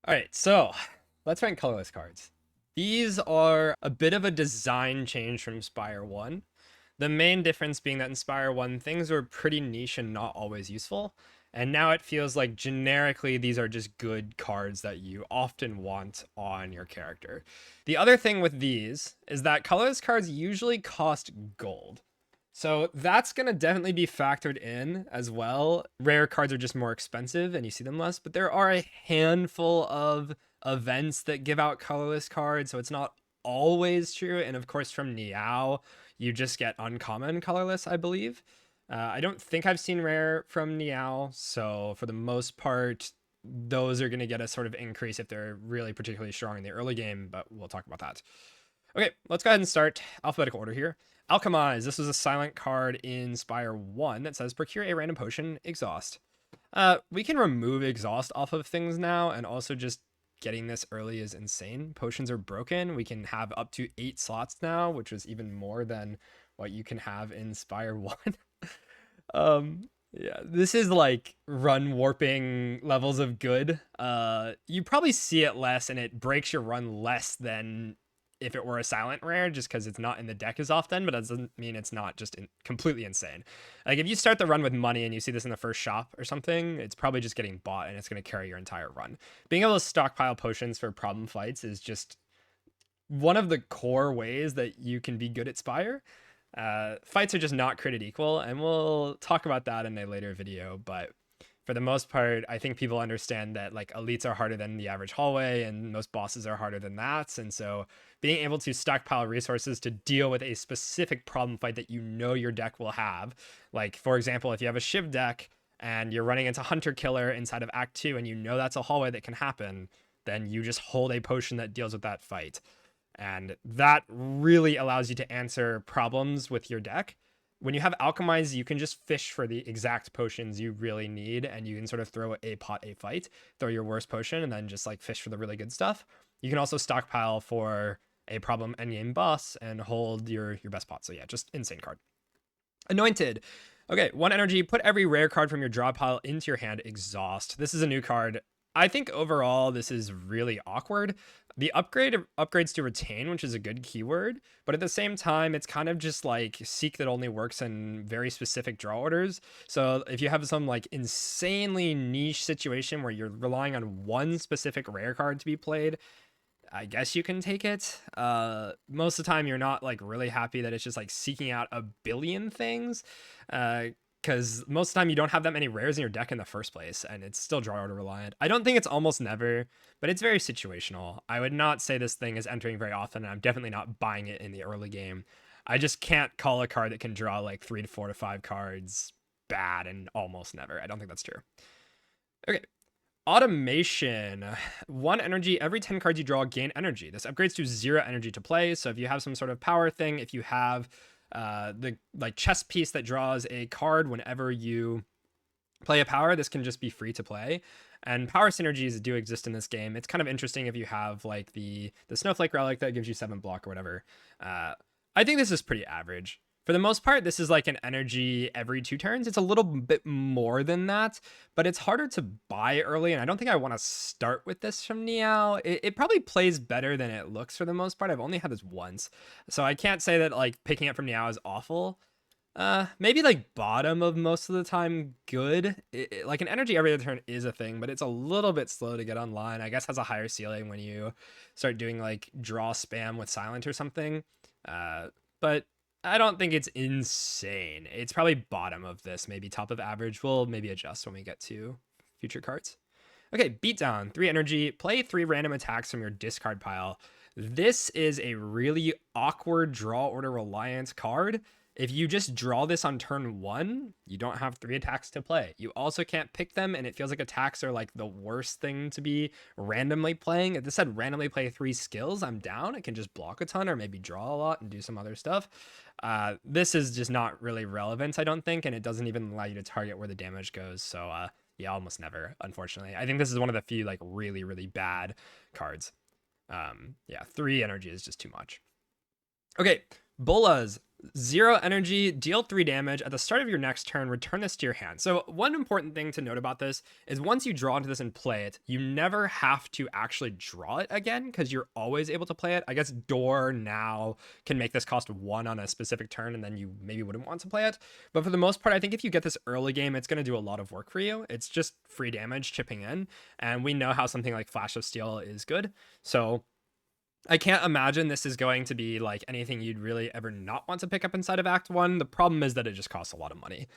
All right, so let's rank colorless cards. These are a bit of a design change from Spire 1. The main difference being that in Spire 1, things were pretty niche and not always useful. And now it feels like generically these are just good cards that you often want on your character. The other thing with these is that colorless cards usually cost gold. So that's going to definitely be factored in as well. Rare cards are just more expensive and you see them less, but there are a handful of events that give out colorless cards, so it's not always true. And of course, from Niao, you just get uncommon colorless, I believe. I don't think I've seen rare from Niao, so for the most part, those are going to get a sort of increase if they're really particularly strong in the early game, but we'll talk about that. Okay, let's go ahead and start alphabetical order here. Alchemize. This was a silent card in Spire 1 that says procure a random potion, exhaust. We can remove exhaust off of things now, and also just getting this early is insane. Potions are broken. We can have up to 8 slots now, which is even more than what you can have in Spire 1. Yeah, this is like run warping levels of good. You probably see it less and it breaks your run less than if it were a silent rare, just because it's not in the deck as often, but that doesn't mean it's not just completely insane. Like if you start the run with money and you see this in the first shop or something, it's probably just getting bought and it's going to carry your entire run. Being able to stockpile potions for problem fights is just one of the core ways that you can be good at Spire. Fights are just not created equal, and we'll talk about that in a later video, but for the most part, I think people understand that like elites are harder than the average hallway and most bosses are harder than that. And so being able to stockpile resources to deal with a specific problem fight that you know your deck will have, like for example, if you have a Shiv deck and you're running into Hunter Killer inside of Act 2 and you know that's a hallway that can happen, then you just hold a potion that deals with that fight. And that really allows you to answer problems with your deck. When you have Alchemize, you can just fish for the exact potions you really need, and you can sort of throw a pot, a fight, throw your worst potion, and then just like fish for the really good stuff. You can also stockpile for a problem endgame boss and hold your best pot. So yeah, just insane card. Anointed. Okay, 1 energy. Put every rare card from your draw pile into your hand. Exhaust. This is a new card. I think overall this is really awkward. The upgrades to retain, which is a good keyword, but at the same time, it's kind of just like seek that only works in very specific draw orders. So if you have some like insanely niche situation where you're relying on one specific rare card to be played, I guess you can take it. Most of the time, you're not like really happy that it's just like seeking out a billion things. Because most of the time you don't have that many rares in your deck in the first place, and it's still draw order reliant. I don't think it's almost never, but it's very situational. I would not say this thing is entering very often, and I'm definitely not buying it in the early game. I just can't call a card that can draw like 3 to 4 to 5 cards bad and almost never. I don't think that's true. Okay, automation. 1 energy. Every 10 cards you draw gain energy. This upgrades to 0 energy to play. So if you have some sort of power thing, if you have the like chess piece that draws a card whenever you play a power, this can just be free to play. And power synergies do exist in this game. It's kind of interesting if you have like the snowflake relic that gives you 7 block or whatever. I think this is pretty average. For the most part, this is like an energy every 2 turns. It's a little bit more than that, but it's harder to buy early, and I don't think I want to start with this from Niao. It probably plays better than it looks for the most part. I've only had this once, so I can't say that like picking it from Niao is awful. Maybe like bottom of most of the time good. Like an energy every other turn is a thing, but it's a little bit slow to get online. I guess has a higher ceiling when you start doing like draw spam with silent or something. But I don't think it's insane. It's probably bottom of this, maybe top of average. We'll maybe adjust when we get to future cards. Okay, beatdown, 3 energy. Play 3 random attacks from your discard pile. This is a really awkward draw order reliant card. If you just draw this on turn 1, you don't have 3 attacks to play. You also can't pick them, and it feels like attacks are like the worst thing to be randomly playing. If this said randomly play 3 skills, I'm down. It can just block a ton or maybe draw a lot and do some other stuff. This is just not really relevant, I don't think, and it doesn't even allow you to target where the damage goes. So yeah, almost never, unfortunately. I think this is one of the few like really, really bad cards. Yeah, 3 energy is just too much. Okay, Bolas, 0 energy, deal 3 damage. At the start of your next turn, return this to your hand. So one important thing to note about this is once you draw into this and play it, you never have to actually draw it again because you're always able to play it. I guess Door now can make this cost 1 on a specific turn, and then you maybe wouldn't want to play it. But for the most part, I think if you get this early game, it's going to do a lot of work for you. It's just free damage chipping in, and we know how something like Flash of Steel is good. So I can't imagine this is going to be like anything you'd really ever not want to pick up inside of Act 1. The problem is that it just costs a lot of money.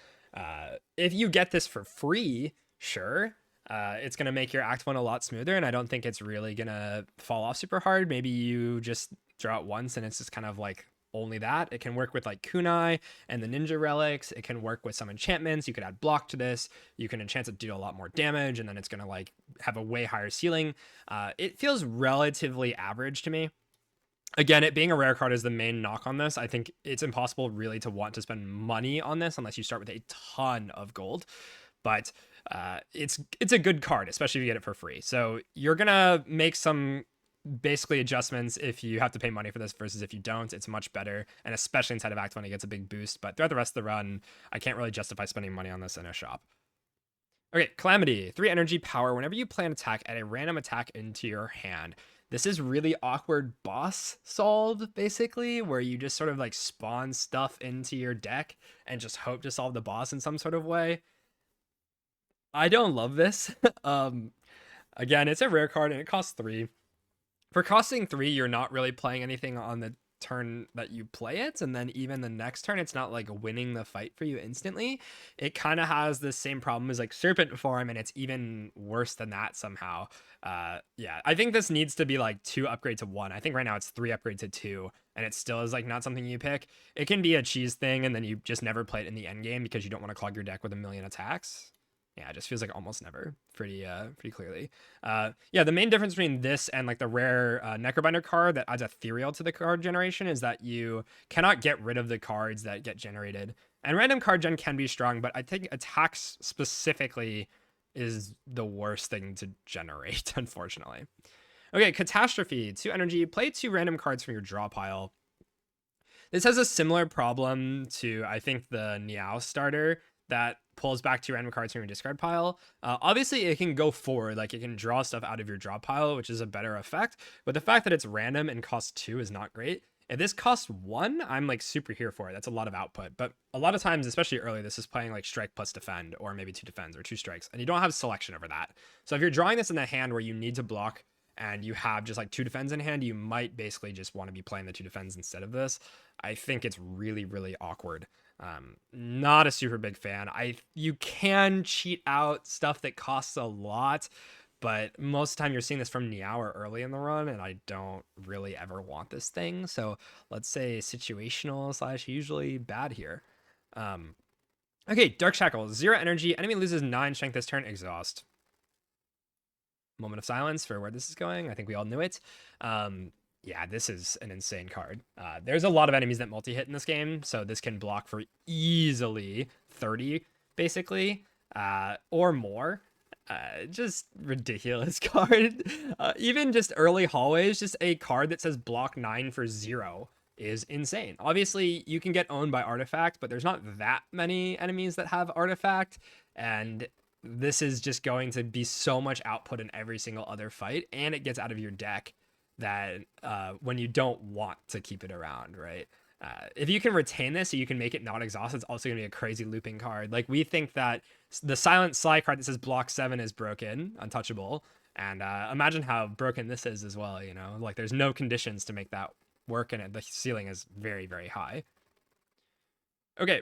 If you get this for free, sure, it's going to make your Act 1 a lot smoother, and I don't think it's really going to fall off super hard. Maybe you just draw it once and it's just kind of like only that. It can work with like kunai and the ninja relics. It can work with some enchantments. You could add block to this. You can enchant it to do a lot more damage, and then it's going to like have a way higher ceiling. It feels relatively average to me. Again, it being a rare card is the main knock on this. I think it's impossible really to want to spend money on this unless you start with a ton of gold. But it's a good card, especially if you get it for free. So you're going to make some basically adjustments if you have to pay money for this versus if you don't. It's much better, and especially inside of Act 1 it gets a big boost, but throughout the rest of the run I can't really justify spending money on this in a shop. Okay, Calamity, 3 energy power. Whenever you play an attack, add a random attack into your hand. This is really awkward boss solve, basically, where you just sort of like spawn stuff into your deck and just hope to solve the boss in some sort of way. I don't love this. Again, it's a rare card and it costs 3. For costing 3, you're not really playing anything on the turn that you play it, and then even the next turn, it's not like winning the fight for you instantly. It kind of has the same problem as like Serpent Form, and it's even worse than that somehow. Yeah, I think this needs to be like 2 upgrade to 1. I think right now it's 3 upgrade to 2, and it still is like not something you pick. It can be a cheese thing, and then you just never play it in the end game because you don't want to clog your deck with a million attacks. Yeah, it just feels like almost never, pretty clearly. Yeah, the main difference between this and like the rare Necrobinder card that adds Ethereal to the card generation is that you cannot get rid of the cards that get generated. And random card gen can be strong, but I think attacks specifically is the worst thing to generate, unfortunately. Okay, Catastrophe, 2 energy, play 2 random cards from your draw pile. This has a similar problem to, I think, the Niao starter that pulls back 2 random cards from your discard pile. Obviously, it can go forward, like it can draw stuff out of your draw pile, which is a better effect. But the fact that it's random and costs 2 is not great. If this costs 1, I'm like super here for it. That's a lot of output. But a lot of times, especially early, this is playing like strike plus defend, or maybe 2 defends or 2 strikes, and you don't have selection over that. So if you're drawing this in the hand where you need to block and you have just like 2 defends in hand, you might basically just want to be playing the 2 defends instead of this. I think it's really, really awkward. Not a super big fan. You can cheat out stuff that costs a lot, but most of the time you're seeing this from Niao or early in the run, and I don't really ever want this thing. So let's say situational / usually bad here. Okay, Dark Shackle, 0 energy. Enemy loses 9 strength this turn. Exhaust. Moment of silence for where this is going. I think we all knew it. Yeah, this is an insane card. There's a lot of enemies that multi-hit in this game, so this can block for easily 30, basically, or more. Just ridiculous card. Even just early hallways, just a card that says block 9 for 0 is insane. Obviously, you can get owned by Artifact, but there's not that many enemies that have Artifact, and this is just going to be so much output in every single other fight, and it gets out of your deck that when you don't want to keep it around, right? If you can retain this so you can make it not exhaust, it's also going to be a crazy looping card. Like, we think that the Silent Sly card that says block 7 is broken, untouchable, and imagine how broken this is as well, you know? Like, there's no conditions to make that work, and the ceiling is very, very high. Okay,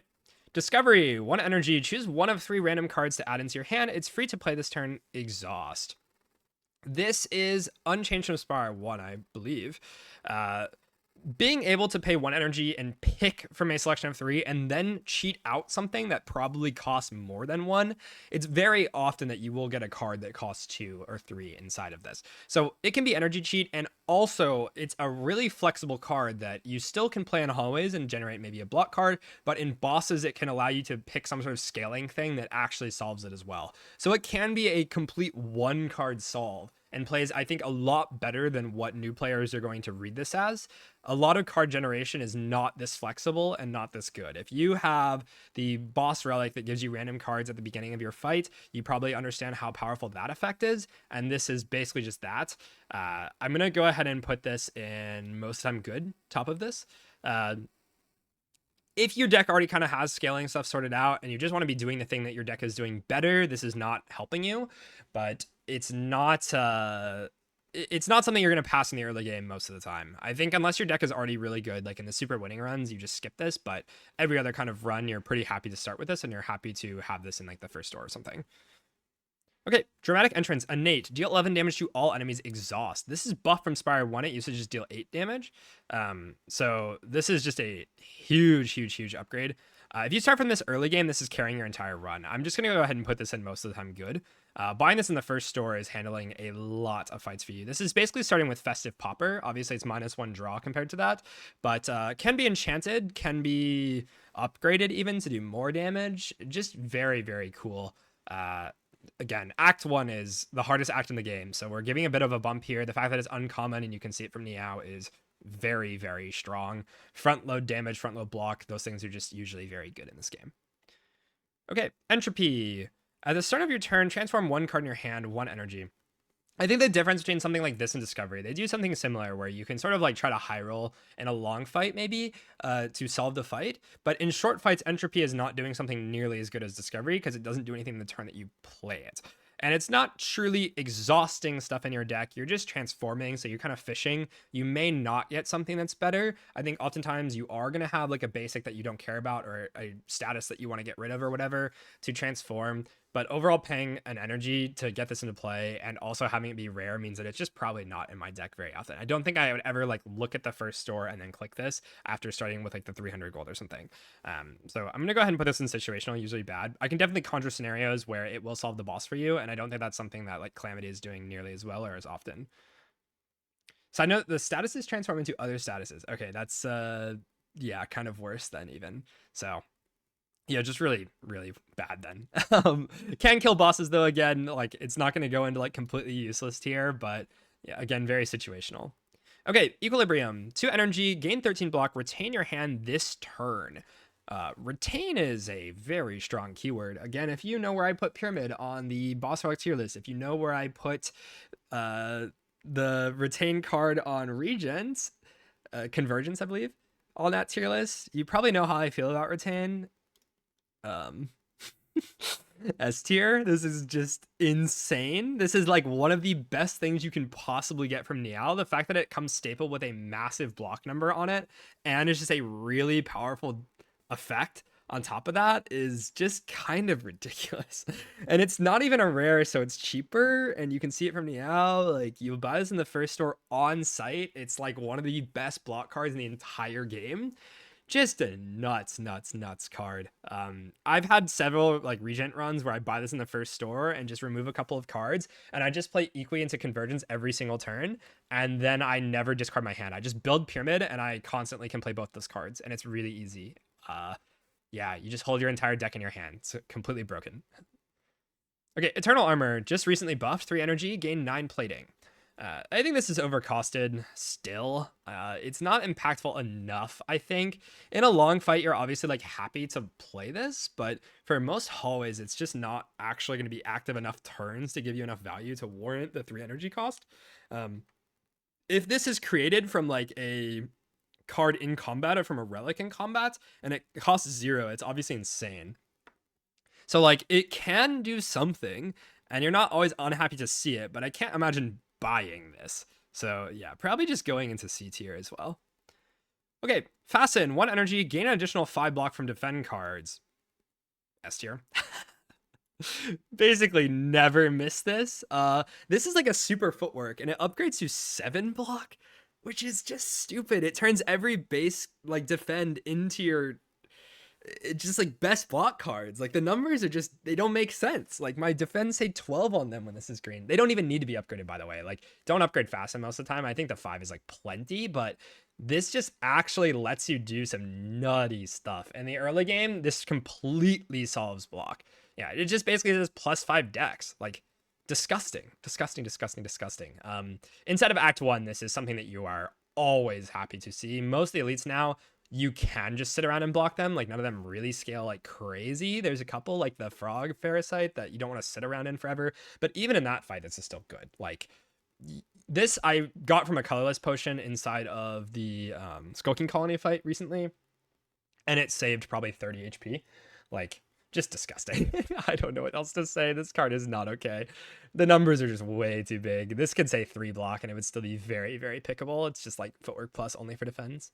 Discovery, 1 energy, choose 1 of 3 random cards to add into your hand. It's free to play this turn. Exhaust. This is unchanged from Spire 1, I believe. Being able to pay 1 energy and pick from a selection of 3 and then cheat out something that probably costs more than 1, it's very often that you will get a card that costs 2 or 3 inside of this. So it can be energy cheat, and also it's a really flexible card that you still can play in hallways and generate maybe a block card, but in bosses it can allow you to pick some sort of scaling thing that actually solves it as well. So it can be a complete 1 card solve and plays, I think, a lot better than what new players are going to read this as. A lot of card generation is not this flexible and not this good. If you have the boss relic that gives you random cards at the beginning of your fight, you probably understand how powerful that effect is, and this is basically just that. I'm gonna go ahead and put this in most time good, top of this. If your deck already kind of has scaling stuff sorted out and you just want to be doing the thing that your deck is doing better, this is not helping you, but it's not something you're going to pass in the early game most of the time. I think unless your deck is already really good, like in the super winning runs, you just skip this, but every other kind of run, you're pretty happy to start with this and you're happy to have this in like the first store or something. Okay, Dramatic Entrance, Innate. Deal 11 damage to all enemies, exhaust. This is buff from Spire 1. It used to just deal 8 damage. So this is just a huge upgrade. If you start from this early game, this is carrying your entire run. I'm just going to go ahead and put this in most of the time good. Buying this in the first store is handling a lot of fights for you. This is basically starting with Festive Popper. Obviously, it's -1 draw compared to that, but can be enchanted, can be upgraded even to do more damage. Just very cool. Again, Act 1 is the hardest act in the game, so we're giving a bit of a bump here. The fact that it's uncommon and you can see it from Niao is very strong. Front load damage, front load block, those things are just usually very good in this game. Okay, Entropy. At the start of your turn, transform 1 card in your hand, 1 energy. I think the difference between something like this and Discovery, they do something similar where you can sort of like try to high roll in a long fight maybe to solve the fight. But in short fights, Entropy is not doing something nearly as good as Discovery because it doesn't do anything in the turn that you play it. And it's not truly exhausting stuff in your deck. You're just transforming, so you're kind of fishing. You may not get something that's better. I think oftentimes you are going to have like a basic that you don't care about or a status that you want to get rid of or whatever to transform. But overall, paying an energy to get this into play and also having it be rare means that it's just probably not in my deck very often. I don't think I would ever like look at the first store and then click this after starting with like the 300 gold or something. So I'm going to go ahead and put this in situational, usually bad. I can definitely conjure scenarios where it will solve the boss for you, and I don't think that's something that like Calamity is doing nearly as well or as often. So I know the statuses transform into other statuses. Okay, that's yeah, kind of worse than even. So yeah, just really bad then. Can kill bosses though, again, like it's not going to go into like completely useless tier, but yeah, again, very situational. Okay, Equilibrium. 2 energy, gain 13 block, retain your hand this turn. Retain is a very strong keyword. Again, if you know where I put Pyramid on the boss relic tier list, if you know where I put the retain card on Regents, Convergence, I believe, on that tier list, you probably know how I feel about retain. S tier, this is just insane. This is like one of the best things you can possibly get from Niao. The fact that it comes stapled with a massive block number on it and it's just a really powerful effect on top of that is just kind of ridiculous. And it's not even a rare, so it's cheaper, and you can see it from Niao. Like, you buy this in the first store on site, it's like one of the best block cards in the entire game. Just a nuts card. I've had several like Regent runs where I buy this in the first store and just remove a couple of cards, and I just play Equi into Convergence every single turn, and then I never discard my hand. I just build Pyramid, and I constantly can play both those cards, and it's really easy. Yeah, you just hold your entire deck in your hand. It's completely broken. Okay, Eternal Armor, just recently buffed, 3 energy, gain 9 plating. I think this is overcosted still. It's not impactful enough, I think. In a long fight, you're obviously like happy to play this, but for most hallways, it's just not actually going to be active enough turns to give you enough value to warrant the 3 energy cost. If this is created from like a card in combat or from a relic in combat and it costs 0, it's obviously insane. So like it can do something and you're not always unhappy to see it, but I can't imagine buying this. So yeah, probably just going into C tier as well. Okay, Fasten, 1 energy, gain an additional 5 block from defend cards. S tier. Basically never miss this. This is like a super footwork and it upgrades to 7 block, which is just stupid. It turns every base like defend into your just like best block cards. Like the numbers are just, they don't make sense. Like my defense say 12 on them when this is green. They don't even need to be upgraded, by the way. Like don't upgrade Fasten most of the time. I think the 5 is like plenty, but this just actually lets you do some nutty stuff. In the early game, this completely solves block. Yeah, it just basically does +5 dex. Like disgusting, disgusting, disgusting, disgusting. Inside of Act 1, this is something that you are always happy to see. Most of the elites now, you can just sit around and block them. Like, none of them really scale like crazy. There's a couple, like the frog parasite, that you don't want to sit around in forever. But even in that fight, this is still good. Like, this I got from a colorless potion inside of the Skulking Colony fight recently, and it saved probably 30 HP. Like, just disgusting. I don't know what else to say. This card is not okay. The numbers are just way too big. This could say 3 block and it would still be very, very pickable. It's just like footwork plus only for defense.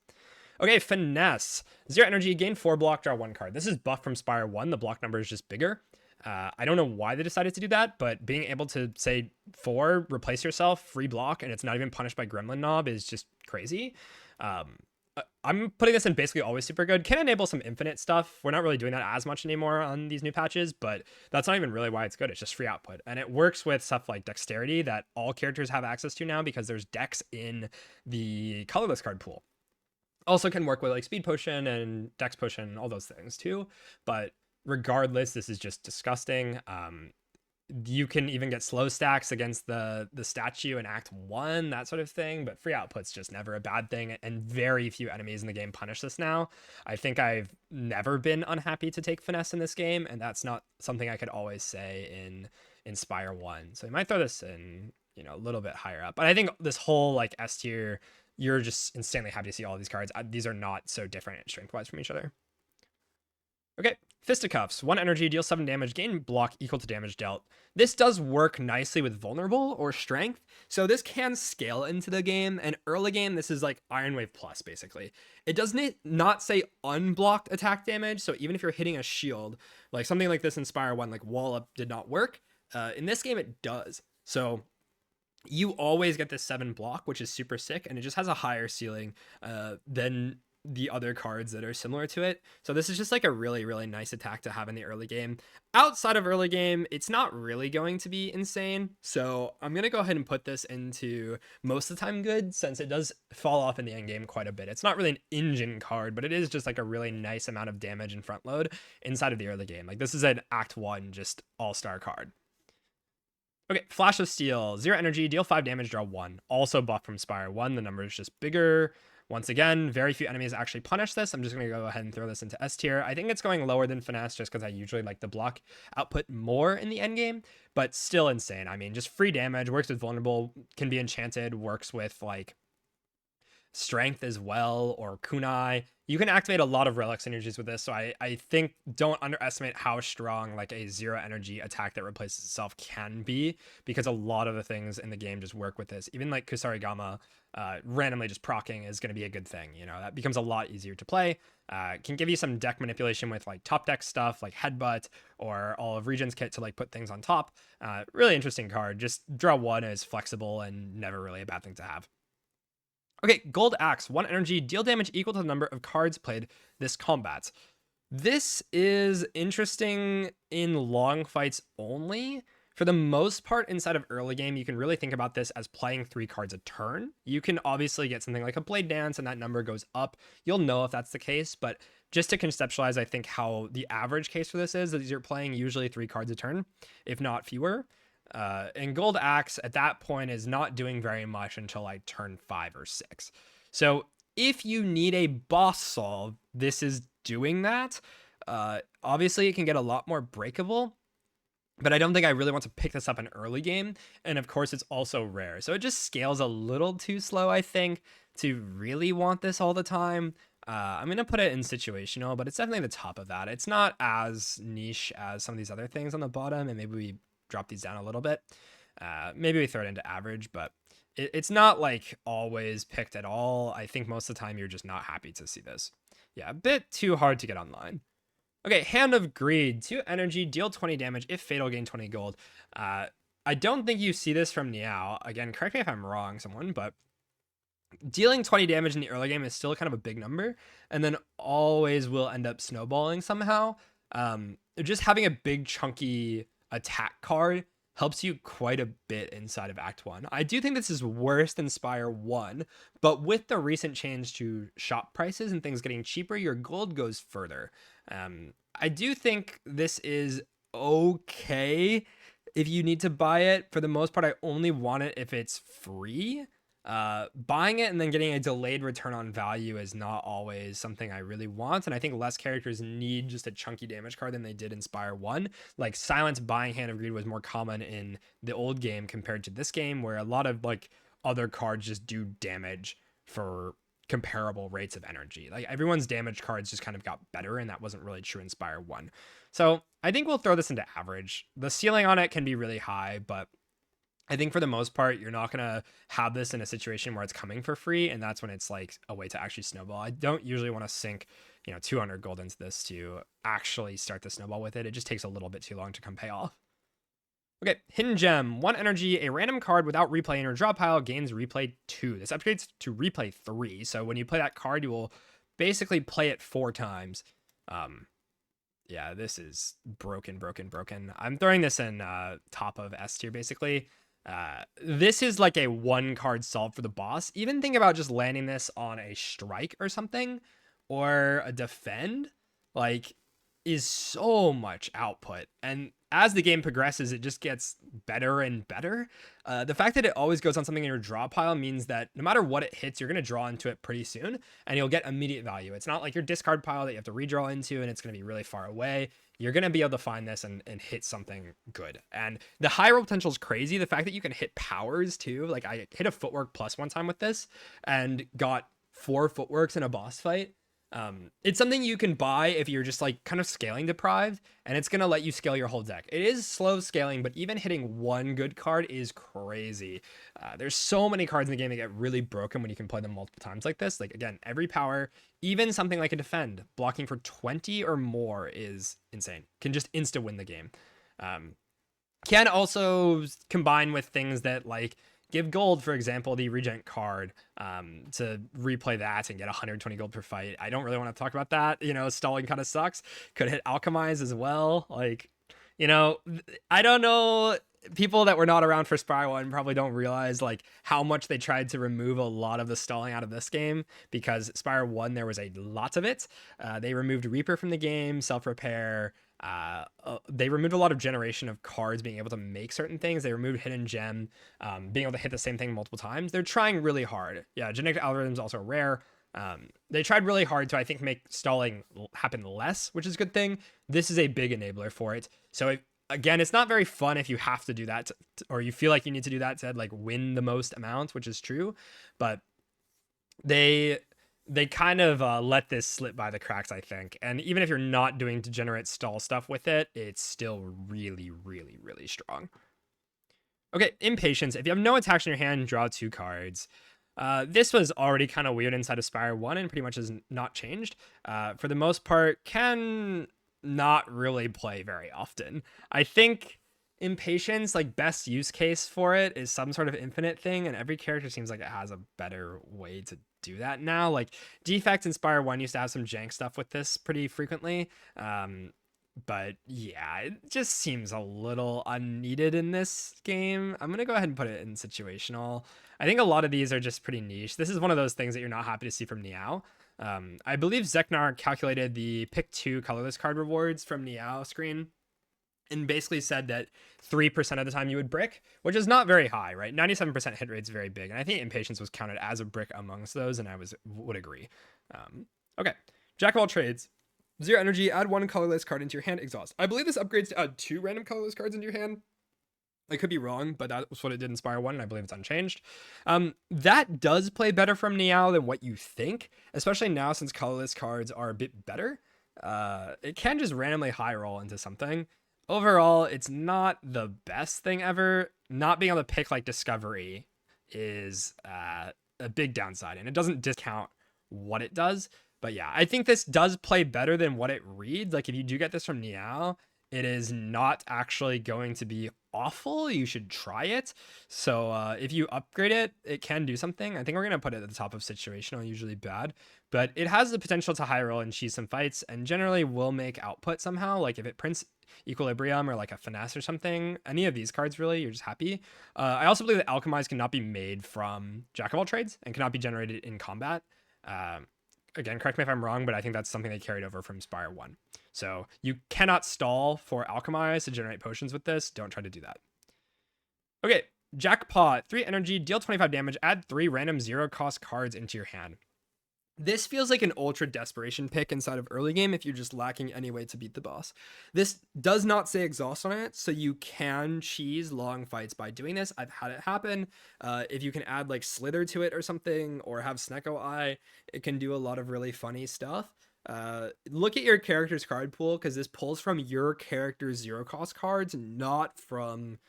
Okay, Finesse. 0 energy, gain 4 block, draw 1 card. This is buff from Spire 1. The block number is just bigger. I don't know why they decided to do that, but being able to say 4, replace yourself, free block, and it's not even punished by Gremlin Knob is just crazy. I'm putting this in basically always super good. Can enable some infinite stuff. We're not really doing that as much anymore on these new patches, but that's not even really why it's good. It's just free output. And it works with stuff like dexterity that all characters have access to now because there's dex in the colorless card pool. Also can work with like speed potion and dex potion, all those things too. But regardless, this is just disgusting. You can even get slow stacks against the statue in Act 1, that sort of thing, but free output's just never a bad thing, and very few enemies in the game punish this now. I think I've never been unhappy to take Finesse in this game, and that's not something I could always say in Spire 1. So I might throw this in, you know, a little bit higher up. But I think this whole like S tier, you're just insanely happy to see all these cards. These are not so different strength-wise from each other. Okay, Fisticuffs. 1 energy, deal 7 damage, gain block equal to damage dealt. This does work nicely with vulnerable or strength, so this can scale into the game, and early game, this is like Iron Wave Plus, basically. It does not say unblocked attack damage, so even if you're hitting a shield, like something like this in Spire 1, like Wall Up did not work. In this game, it does. So you always get this 7 block, which is super sick, and it just has a higher ceiling than the other cards that are similar to it. So this is just like a really, really nice attack to have in the early game. Outside of early game, it's not really going to be insane. So I'm going to go ahead and put this into most of the time good, since it does fall off in the end game quite a bit. It's not really an engine card, but it is just like a really nice amount of damage and front load inside of the early game. Like, this is an Act 1 just all-star card. Okay, Flash of Steel. 0 energy, deal 5 damage, draw 1. Also buff from Spire 1. The number is just bigger. Once again, very few enemies actually punish this. I'm just going to go ahead and throw this into S tier. I think it's going lower than Finesse just because I usually like the block output more in the end game, but still insane. I mean, just free damage, works with vulnerable, can be enchanted, works with like strength as well, or kunai. You can activate a lot of relic synergies with this, so I think don't underestimate how strong like a 0 energy attack that replaces itself can be, because a lot of the things in the game just work with this. Even like Kusarigama randomly just proccing is going to be a good thing. You know, that becomes a lot easier to play. Can give you some deck manipulation with like top deck stuff like Headbutt or all of Regent's Kit to like put things on top. Really interesting card. Just draw 1 is flexible and never really a bad thing to have. Okay, Gold Axe. 1 energy, deal damage equal to the number of cards played this combat. This is interesting in long fights only. For the most part, inside of early game, you can really think about this as playing 3 cards a turn. You can obviously get something like a Blade Dance and that number goes up. You'll know if that's the case, but just to conceptualize, I think how the average case for this is you're playing usually 3 cards a turn, if not fewer. And Gold Axe at that point is not doing very much until like turn 5 or 6. So if you need a boss solve, this is doing that. Obviously, it can get a lot more breakable, but I don't think I really want to pick this up in early game. And of course, it's also rare. So it just scales a little too slow, I think, to really want this all the time. I'm going to put it in situational, but it's definitely the top of that. It's not as niche as some of these other things on the bottom, and maybe we drop these down a little bit. Maybe we throw it into average, but it's not like always picked at all. I think most of the time you're just not happy to see this. Yeah, a bit too hard to get online. Okay, Hand of Greed. 2 energy, deal 20 damage. If fatal, gain 20 gold. I don't think you see this from Niao. Again, correct me if I'm wrong, someone, but dealing 20 damage in the early game is still kind of a big number, and then always will end up snowballing somehow. Just having a big chunky attack card helps you quite a bit inside of Act 1. I do think this is worse than Spire 1, but with the recent change to shop prices and things getting cheaper, your gold goes further. I do think this is okay if you need to buy it, for the most part, I only want it if it's free. Buying it and then getting a delayed return on value is not always something I really want. And I think less characters need just a chunky damage card than they did in Spire 1. Like Silence buying Hand of Greed was more common in the old game compared to this game, where a lot of like other cards just do damage for comparable rates of energy. Like everyone's damage cards just kind of got better, and that wasn't really true in Spire 1. So I think we'll throw this into average. The ceiling on it can be really high, but I think for the most part, you're not going to have this in a situation where it's coming for free, and that's when it's like a way to actually snowball. I don't usually want to sink, 200 gold into this to actually start the snowball with it. It just takes a little bit too long to come pay off. Okay, Hidden Gem. 1 energy, a random card without replay in your draw pile gains replay 2. This upgrades to replay 3, so when you play that card, you will basically play it 4 times. Yeah, this is broken. I'm throwing this in top of S tier, basically. This is like a 1 card solve for the boss. Even think about just landing this on a strike or something, or a defend, like, is so much output. And as the game progresses, it just gets better and better. The fact that it always goes on something in your draw pile means that no matter what it hits, you're going to draw into it pretty soon, and you'll get immediate value. It's not like your discard pile that you have to redraw into, and it's going to be really far away. You're going to be able to find this and hit something good. And the high roll potential is crazy. The fact that you can hit powers too. Like I hit a footwork plus one time with this and got 4 footworks in a boss fight. It's something you can buy if you're just like kind of scaling deprived, and it's going to let you scale your whole deck. It is slow scaling, but even hitting 1 good card is crazy. There's so many cards in the game that get really broken when you can play them multiple times like this. Like again, every power, even something like a defend, blocking for 20 or more is insane. Can just insta win the game. Can also combine with things that like give gold, for example, the Regent card, to replay that and get 120 gold per fight. I don't really want to talk about that. Stalling kind of sucks. Could hit Alchemize as well. Like, I don't know. People that were not around for Spire 1 probably don't realize like how much they tried to remove a lot of the stalling out of this game, because Spire 1, there was a lot of it. They removed Reaper from the game, self-repair. They removed a lot of generation of cards being able to make certain things. They removed Hidden Gem, being able to hit the same thing multiple times. They're trying really hard. Yeah, genetic algorithms also rare. They tried really hard to, I think, make stalling happen less, which is a good thing. This is a big enabler for it. So again, it's not very fun if you have to do that, or you feel like you need to do that to like win the most amount, which is true. But they kind of let this slip by the cracks, I think. And even if you're not doing degenerate stall stuff with it, it's still really, really, really strong. Okay, Impatience. If you have no attacks in your hand, draw 2 cards. This was already kind of weird inside of Spire 1 and pretty much has not changed. For the most part, can not really play very often. I think Impatience, like best use case for it is some sort of infinite thing, and every character seems like it has a better way to do that now. Like Defect in Spire 1 used to have some jank stuff with this pretty frequently. But yeah, it just seems a little unneeded in this game. I'm going to go ahead and put it in situational. I think a lot of these are just pretty niche. This is one of those things that you're not happy to see from Niao. I believe Zeknar calculated the pick 2 colorless card rewards from Niao screen and basically said that 3% of the time you would brick, which is not very high, right? 97% hit rate is very big. And I think Impatience was counted as a brick amongst those, and I would agree. Okay, Jack of all trades. 0 energy, add 1 colorless card into your hand, exhaust. I believe this upgrades to add 2 random colorless cards into your hand. I could be wrong, but that was what it did in Spire 1, and I believe it's unchanged. That does play better from Niao than what you think, especially now since colorless cards are a bit better. It can just randomly high roll into something. Overall, it's not the best thing ever. Not being able to pick like Discovery is a big downside, and it doesn't discount what it does. But yeah, I think this does play better than what it reads. Like if you do get this from Niao, it is not actually going to be awful. You should try it. So if you upgrade it, it can do something. I think we're going to put it at the top of situational, usually bad. But it has the potential to high roll and cheese some fights, and generally will make output somehow. Like if it prints Equilibrium or like a Finesse or something, any of these cards really, you're just happy. I also believe that Alchemize cannot be made from Jack of all trades and cannot be generated in combat. Again, correct me if I'm wrong, but I think that's something they carried over from Spire 1. So you cannot stall for Alchemize to generate potions with this. Don't try to do that. Okay, Jackpot, 3 energy, deal 25 damage, add 3 random 0-cost cards into your hand. This feels like an ultra desperation pick inside of early game if you're just lacking any way to beat the boss. This does not say exhaust on it, so you can cheese long fights by doing this. I've had it happen. If you can add like Slither to it or something, or have Snecko Eye, it can do a lot of really funny stuff. Look at your character's card pool, because this pulls from your character's 0-cost cards, not from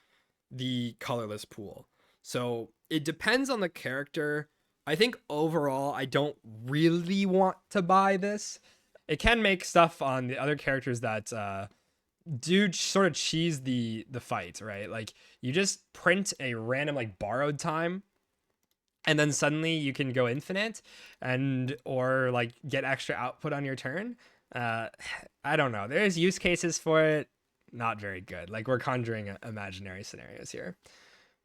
the colorless pool. So it depends on the character. I think overall, I don't really want to buy this. It can make stuff on the other characters that do sort of cheese the fight, right? Like you just print a random like borrowed time, and then suddenly you can go infinite and or like get extra output on your turn. I don't know. There's use cases for it. Not very good. Like we're conjuring imaginary scenarios here.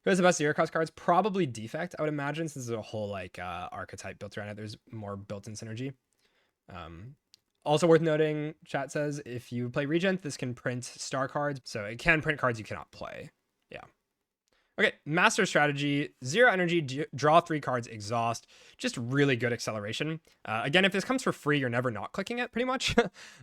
Who has the best 0-cost cards? Probably Defect, I would imagine, since there's a whole like archetype built around it. There's more built-in synergy. Also worth noting, chat says, if you play Regent, this can print star cards. So it can print cards you cannot play. Yeah. Okay, Master Strategy, 0 energy, draw 3 cards, exhaust. Just really good acceleration. Again, if this comes for free, you're never not clicking it, pretty much.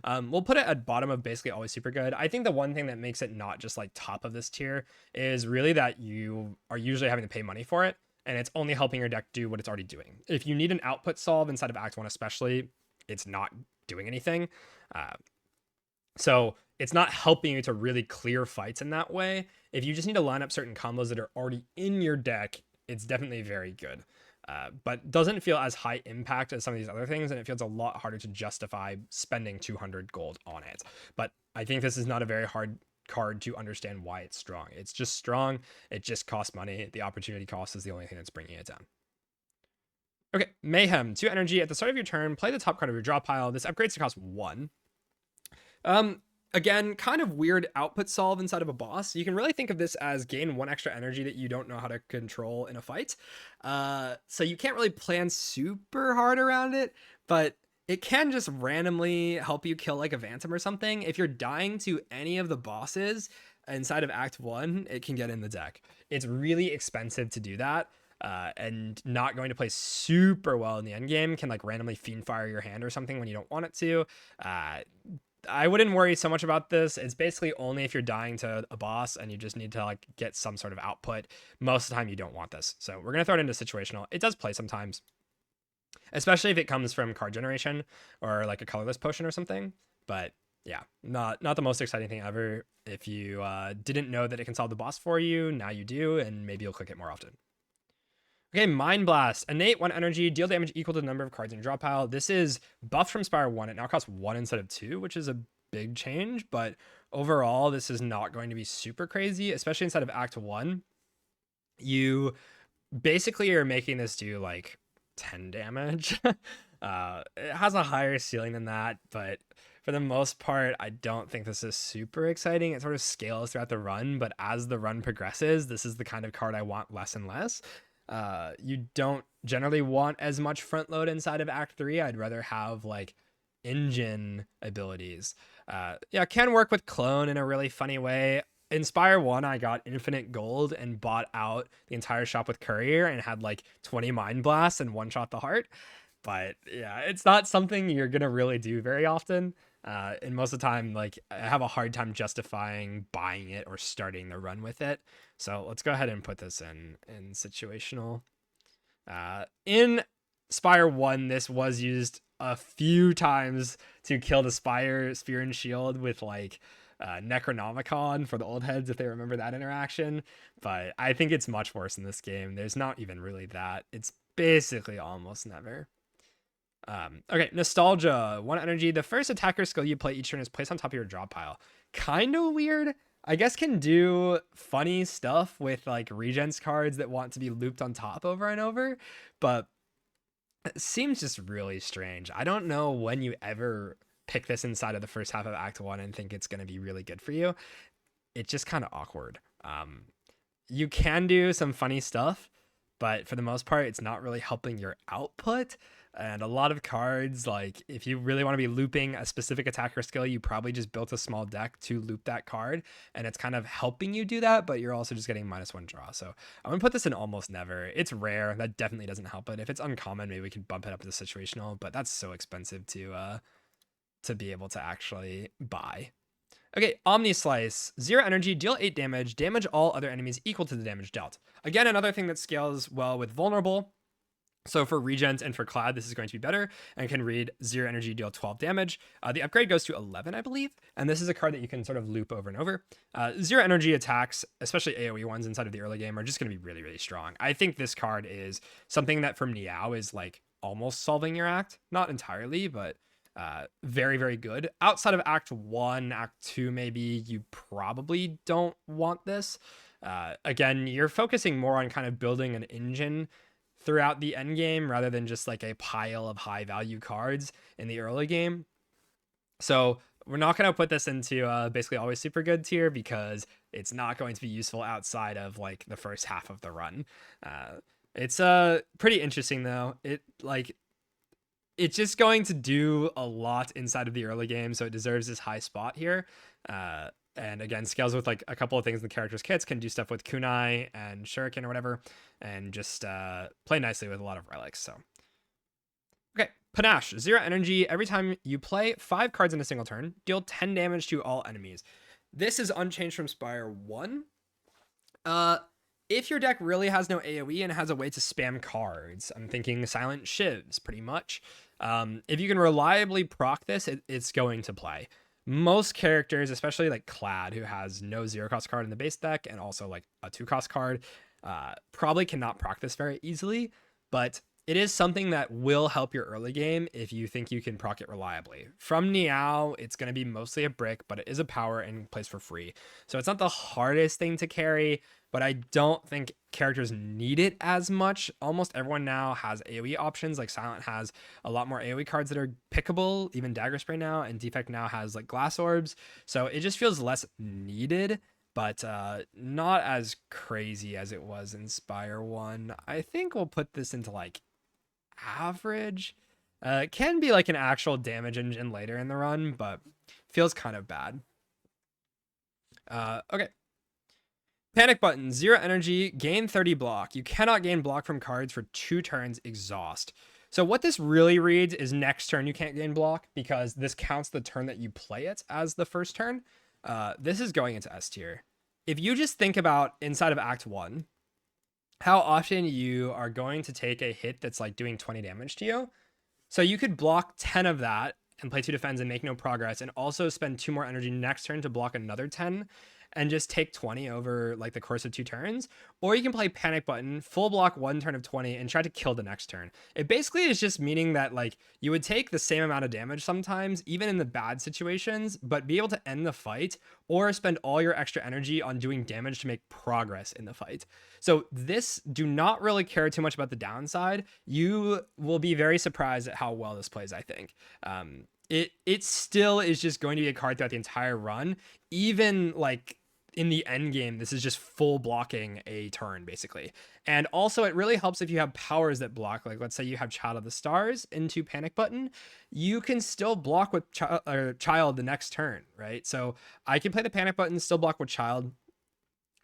We'll put it at bottom of basically always super good. I think the one thing that makes it not just like top of this tier is really that you are usually having to pay money for it, and it's only helping your deck do what it's already doing. If you need an output solve inside of Act 1 especially, it's not doing anything. So it's not helping you to really clear fights in that way. If you just need to line up certain combos that are already in your deck, it's definitely very good. But doesn't feel as high impact as some of these other things, and it feels a lot harder to justify spending 200 gold on it. But I think this is not a very hard card to understand why it's strong. It's just strong. It just costs money. The opportunity cost is the only thing that's bringing it down. Okay, Mayhem, 2 energy. At the start of your turn, play the top card of your draw pile. This upgrades to cost 1. Again, kind of weird output solve inside of a boss. You can really think of this as gain 1 extra energy that you don't know how to control in a fight. So you can't really plan super hard around it, but it can just randomly help you kill like a Phantom or something. If you're dying to any of the bosses inside of Act 1, it can get in the deck. It's really expensive to do that. And not going to play super well in the end game, can like randomly fiend fire your hand or something when you don't want it to. I wouldn't worry so much about this. It's basically only if you're dying to a boss and you just need to like get some sort of output. Most of the time you don't want this. So we're going to throw it into situational. It does play sometimes, especially if it comes from card generation or like a colorless potion or something. But yeah, not the most exciting thing ever. If you didn't know that it can solve the boss for you, now you do, and maybe you'll click it more often. Okay, Mind Blast. Innate 1 energy, deal damage equal to the number of cards in your draw pile. This is buffed from Spire 1. It now costs 1 instead of 2, which is a big change, but overall, this is not going to be super crazy, especially inside of Act 1. You basically are making this do like 10 damage. It has a higher ceiling than that, but for the most part, I don't think this is super exciting. It sort of scales throughout the run, but as the run progresses, this is the kind of card I want less and less. You don't generally want as much front load inside of Act 3. I'd rather have like engine abilities. Yeah, can work with clone in a really funny way. In Spire 1, I got infinite gold and bought out the entire shop with courier and had like 20 mind blasts and one shot the heart. But yeah, it's not something you're gonna really do very often. And most of the time, like I have a hard time justifying buying it or starting the run with it. So let's go ahead and put this in situational. In Spire 1, this was used a few times to kill the Spire Spear and Shield with like Necronomicon for the old heads, if they remember that interaction. But I think it's much worse in this game. There's not even really that. It's basically almost never. Okay, Nostalgia, 1 energy. The first attacker skill you play each turn is placed on top of your draw pile. Kind of weird. I guess can do funny stuff with like regens cards that want to be looped on top over and over, but it seems just really strange. I don't know when you ever pick this inside of the first half of Act 1 and think it's going to be really good for you. It's just kind of awkward. You can do some funny stuff, but for the most part, it's not really helping your output. And a lot of cards, like if you really want to be looping a specific attacker skill, you probably just built a small deck to loop that card, and it's kind of helping you do that, but you're also just getting -1 draw. So I'm gonna put this in almost never. It's rare. That definitely doesn't help it. If it's uncommon, maybe we can bump it up to the situational, but that's so expensive to be able to actually buy. Okay, Omni Slice. 0 energy, deal 8 damage, damage all other enemies equal to the damage dealt. Again, another thing that scales well with Vulnerable. So for Regent and for Clad, this is going to be better and can read 0 energy, deal 12 damage. The upgrade goes to 11, I believe. And this is a card that you can sort of loop over and over. 0 energy attacks, especially AoE ones inside of the early game, are just going to be really, really strong. I think this card is something that from Niao is like almost solving your act. Not entirely, but very, very good. Outside of Act 1, Act 2, maybe, you probably don't want this. Again, you're focusing more on kind of building an engine throughout the end game rather than just like a pile of high value cards in the early game. So we're not going to put this into basically always super good tier because it's not going to be useful outside of like the first half of the run. It's pretty interesting though. It's just going to do a lot inside of the early game, so it deserves this high spot here. And again, scales with like a couple of things in the character's kits, can do stuff with kunai and shuriken or whatever, and just play nicely with a lot of relics. So, okay, Panache. 0 energy. Every time you play 5 cards in a single turn, deal 10 damage to all enemies. This is unchanged from Spire 1. If your deck really has no AoE and has a way to spam cards, I'm thinking Silent Shivs, pretty much. If you can reliably proc this, it's going to play. Most characters, especially like Clad, who has no 0-cost card in the base deck and also like a 2-cost card, probably cannot proc this very easily, but it is something that will help your early game if you think you can proc it reliably. From Niao, it's going to be mostly a brick, but it is a power and plays for free. So it's not the hardest thing to carry, but I don't think characters need it as much. Almost everyone now has AoE options. Like Silent has a lot more AoE cards that are pickable, even Dagger Spray now, and Defect now has like Glass Orbs. So it just feels less needed, but not as crazy as it was in Spire 1. I think we'll put this into like average. It can be like an actual damage engine later in the run, but feels kind of bad. Okay. Panic Button. 0 energy, gain 30 block. You cannot gain block from cards for 2 turns, exhaust. So what this really reads is next turn you can't gain block because this counts the turn that you play it as the first turn. This is going into S tier. If you just think about inside of Act 1, how often you are going to take a hit that's like doing 20 damage to you. So you could block 10 of that and play 2 defense and make no progress, and also spend 2 more energy next turn to block another 10 and just take 20 over like the course of 2 turns. Or you can play Panic Button, full block 1 turn of 20 and try to kill the next turn. It basically is just meaning that like you would take the same amount of damage sometimes, even in the bad situations, but be able to end the fight or spend all your extra energy on doing damage to make progress in the fight. So this, do not really care too much about the downside. You will be very surprised at how well this plays, I think. It still is just going to be a card throughout the entire run. Even like in the end game, this is just full blocking a turn basically. And also it really helps if you have powers that block. Like let's say you have Child of the Stars into Panic Button, you can still block with Child the next turn, right? So I can play the Panic Button, still block with Child,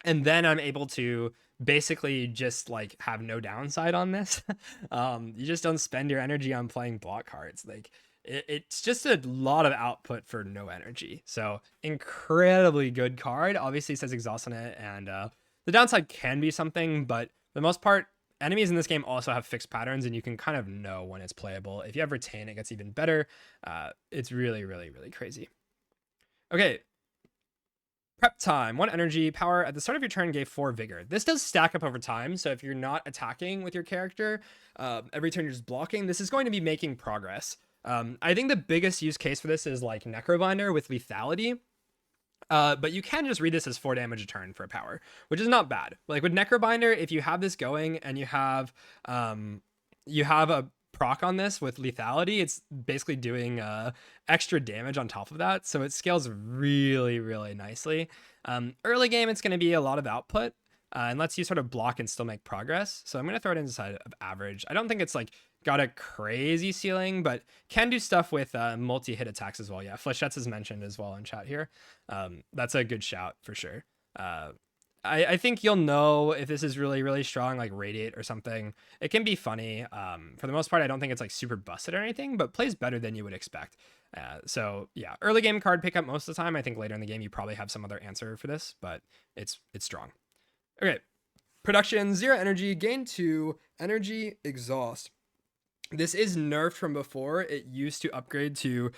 and then I'm able to basically just like have no downside on this. You just don't spend your energy on playing block cards. Like it's just a lot of output for no energy. So incredibly good card. Obviously it says exhaust on it, and the downside can be something, but for the most part, enemies in this game also have fixed patterns, and you can kind of know when it's playable. If you have Retain, it gets even better. It's really, really, really crazy. Okay. Prep Time. 1 energy, power. At the start of your turn, gave 4 vigor. This does stack up over time, so if you're not attacking with your character, every turn you're just blocking, this is going to be making progress. I think the biggest use case for this is like Necrobinder with lethality. But you can just read this as 4 damage a turn for a power, which is not bad. Like with Necrobinder, if you have this going and you have a proc on this with lethality, it's basically doing extra damage on top of that. So it scales really, really nicely. Early game, it's going to be a lot of output. and lets you sort of block and still make progress. So I'm going to throw it inside of average. I don't think it's like got a crazy ceiling, but can do stuff with multi-hit attacks as well. Yeah, Flechettes is mentioned as well in chat here. That's a good shout for sure. I think you'll know if this is really, really strong, like Radiate or something. It can be funny. For the most part, I don't think it's like super busted or anything, but plays better than you would expect. So yeah, early game card pickup most of the time. I think later in the game you probably have some other answer for this, but it's strong. Okay, production 0 energy, gain 2 energy, exhaust. This is nerfed from before. It used to upgrade to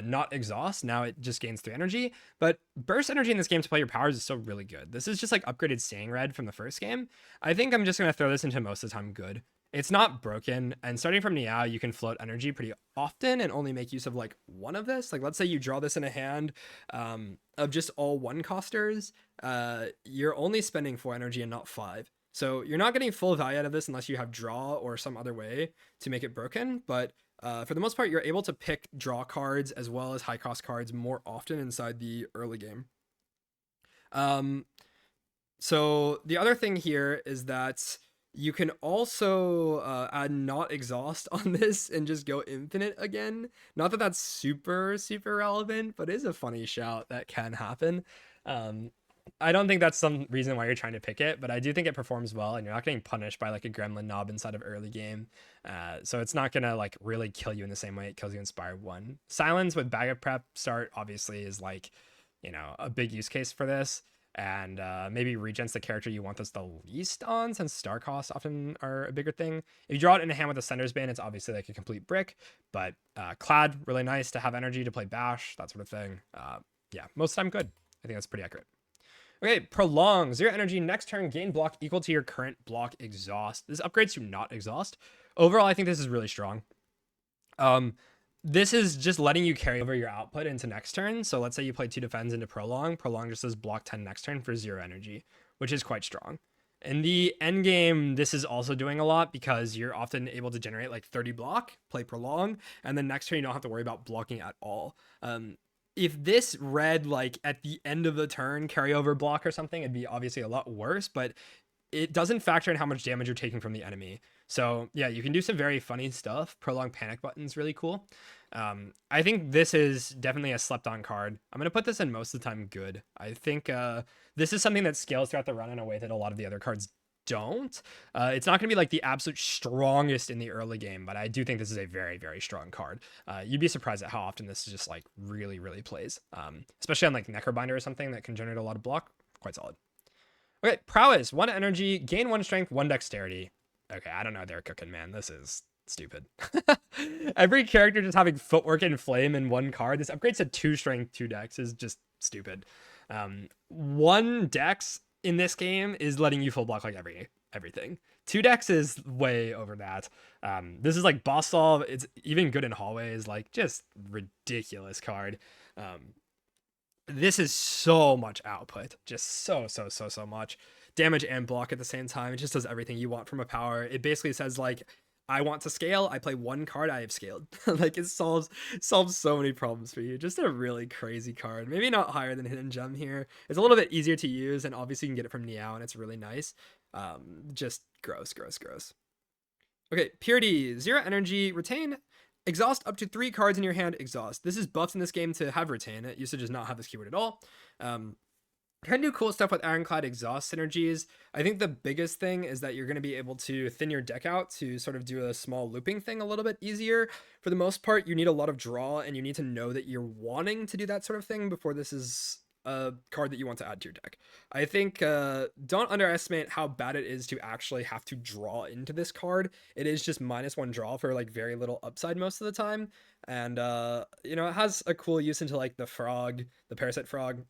not exhaust. Now it just gains 3 energy. But burst energy in this game to play your powers is still really good. This is just like upgraded Staying Red from the first game. I think I'm just going to throw this into most of the time good. It's not broken. And starting from Niao, you can float energy pretty often and only make use of like one of this. Like let's say you draw this in a hand of just all 1-costers. You're only spending 4 energy and not 5. So you're not getting full value out of this unless you have draw or some other way to make it broken. But for the most part, you're able to pick draw cards as well as high cost cards more often inside the early game. So the other thing here is that you can also add not exhaust on this and just go infinite again. Not that that's super, super relevant, but it is a funny shout that can happen. I don't think that's some reason why you're trying to pick it, but I do think it performs well, and you're not getting punished by like a gremlin knob inside of early game. So it's not gonna like really kill you in the same way it kills you in Spire 1. Silence with bag of prep start obviously is like, you know, a big use case for this. And maybe regents the character you want this the least on, since star costs often are a bigger thing. If you draw it in a hand with a Sender's Bane, it's obviously like a complete brick, but Clad, really nice to have energy to play Bash, that sort of thing. Yeah, most of the time good. I think that's pretty accurate. Okay, prolong 0 energy. Next turn, gain block equal to your current block exhaust. This upgrades to not exhaust. Overall, I think this is really strong. This is just letting you carry over your output into next turn. So let's say you play 2 defends into prolong. Prolong just says block 10 next turn for 0 energy, which is quite strong. In the end game, this is also doing a lot because you're often able to generate like 30 block, play prolong, and then next turn you don't have to worry about blocking at all. If this read like at the end of the turn carryover block or something, it'd be obviously a lot worse, but it doesn't factor in how much damage you're taking from the enemy. So yeah, you can do some very funny stuff. Prolonged panic button's really cool. I think this is definitely a slept on card. I'm going to put this in most of the time good. I think this is something that scales throughout the run in a way that a lot of the other cards don't. It's not going to be like the absolute strongest in the early game, but I do think this is a very, very strong card. You'd be surprised at how often this is just like really, really plays, especially on like Necrobinder or something that can generate a lot of block. Quite solid. Okay, prowess, 1 energy, gain 1 strength, 1 dexterity. Okay, I don't know, they're cooking, man. This is stupid. Every character just having footwork and flame in 1 card. This upgrades to 2 strength, 2 dex is just stupid. 1 dex in this game is letting you full block like everything. 2 dex is way over that. This is like boss solve. It's even good in hallways. Like just ridiculous card. This is so much output, just so much damage and block at the same time. It just does everything you want from a power. It basically says like, I want to scale, I play 1 card, I have scaled. Like it solves so many problems for you. Just a really crazy card. Maybe not higher than Hidden Gem here. It's a little bit easier to use, and obviously you can get it from Niao, and it's really nice. Just gross. Okay, Purity, 0 energy, retain. Exhaust up to 3 cards in your hand, exhaust. This is buffed in this game to have retain. It used to just not have this keyword at all. Can do cool stuff with Ironclad exhaust synergies. I think the biggest thing is that you're going to be able to thin your deck out to sort of do a small looping thing a little bit easier. For the most part, you need a lot of draw, and you need to know that you're wanting to do that sort of thing before this is a card that you want to add to your deck. I think don't underestimate how bad it is to actually have to draw into this card. It is just -1 draw for like very little upside most of the time, and you know, it has a cool use into like the frog, the parasite frog,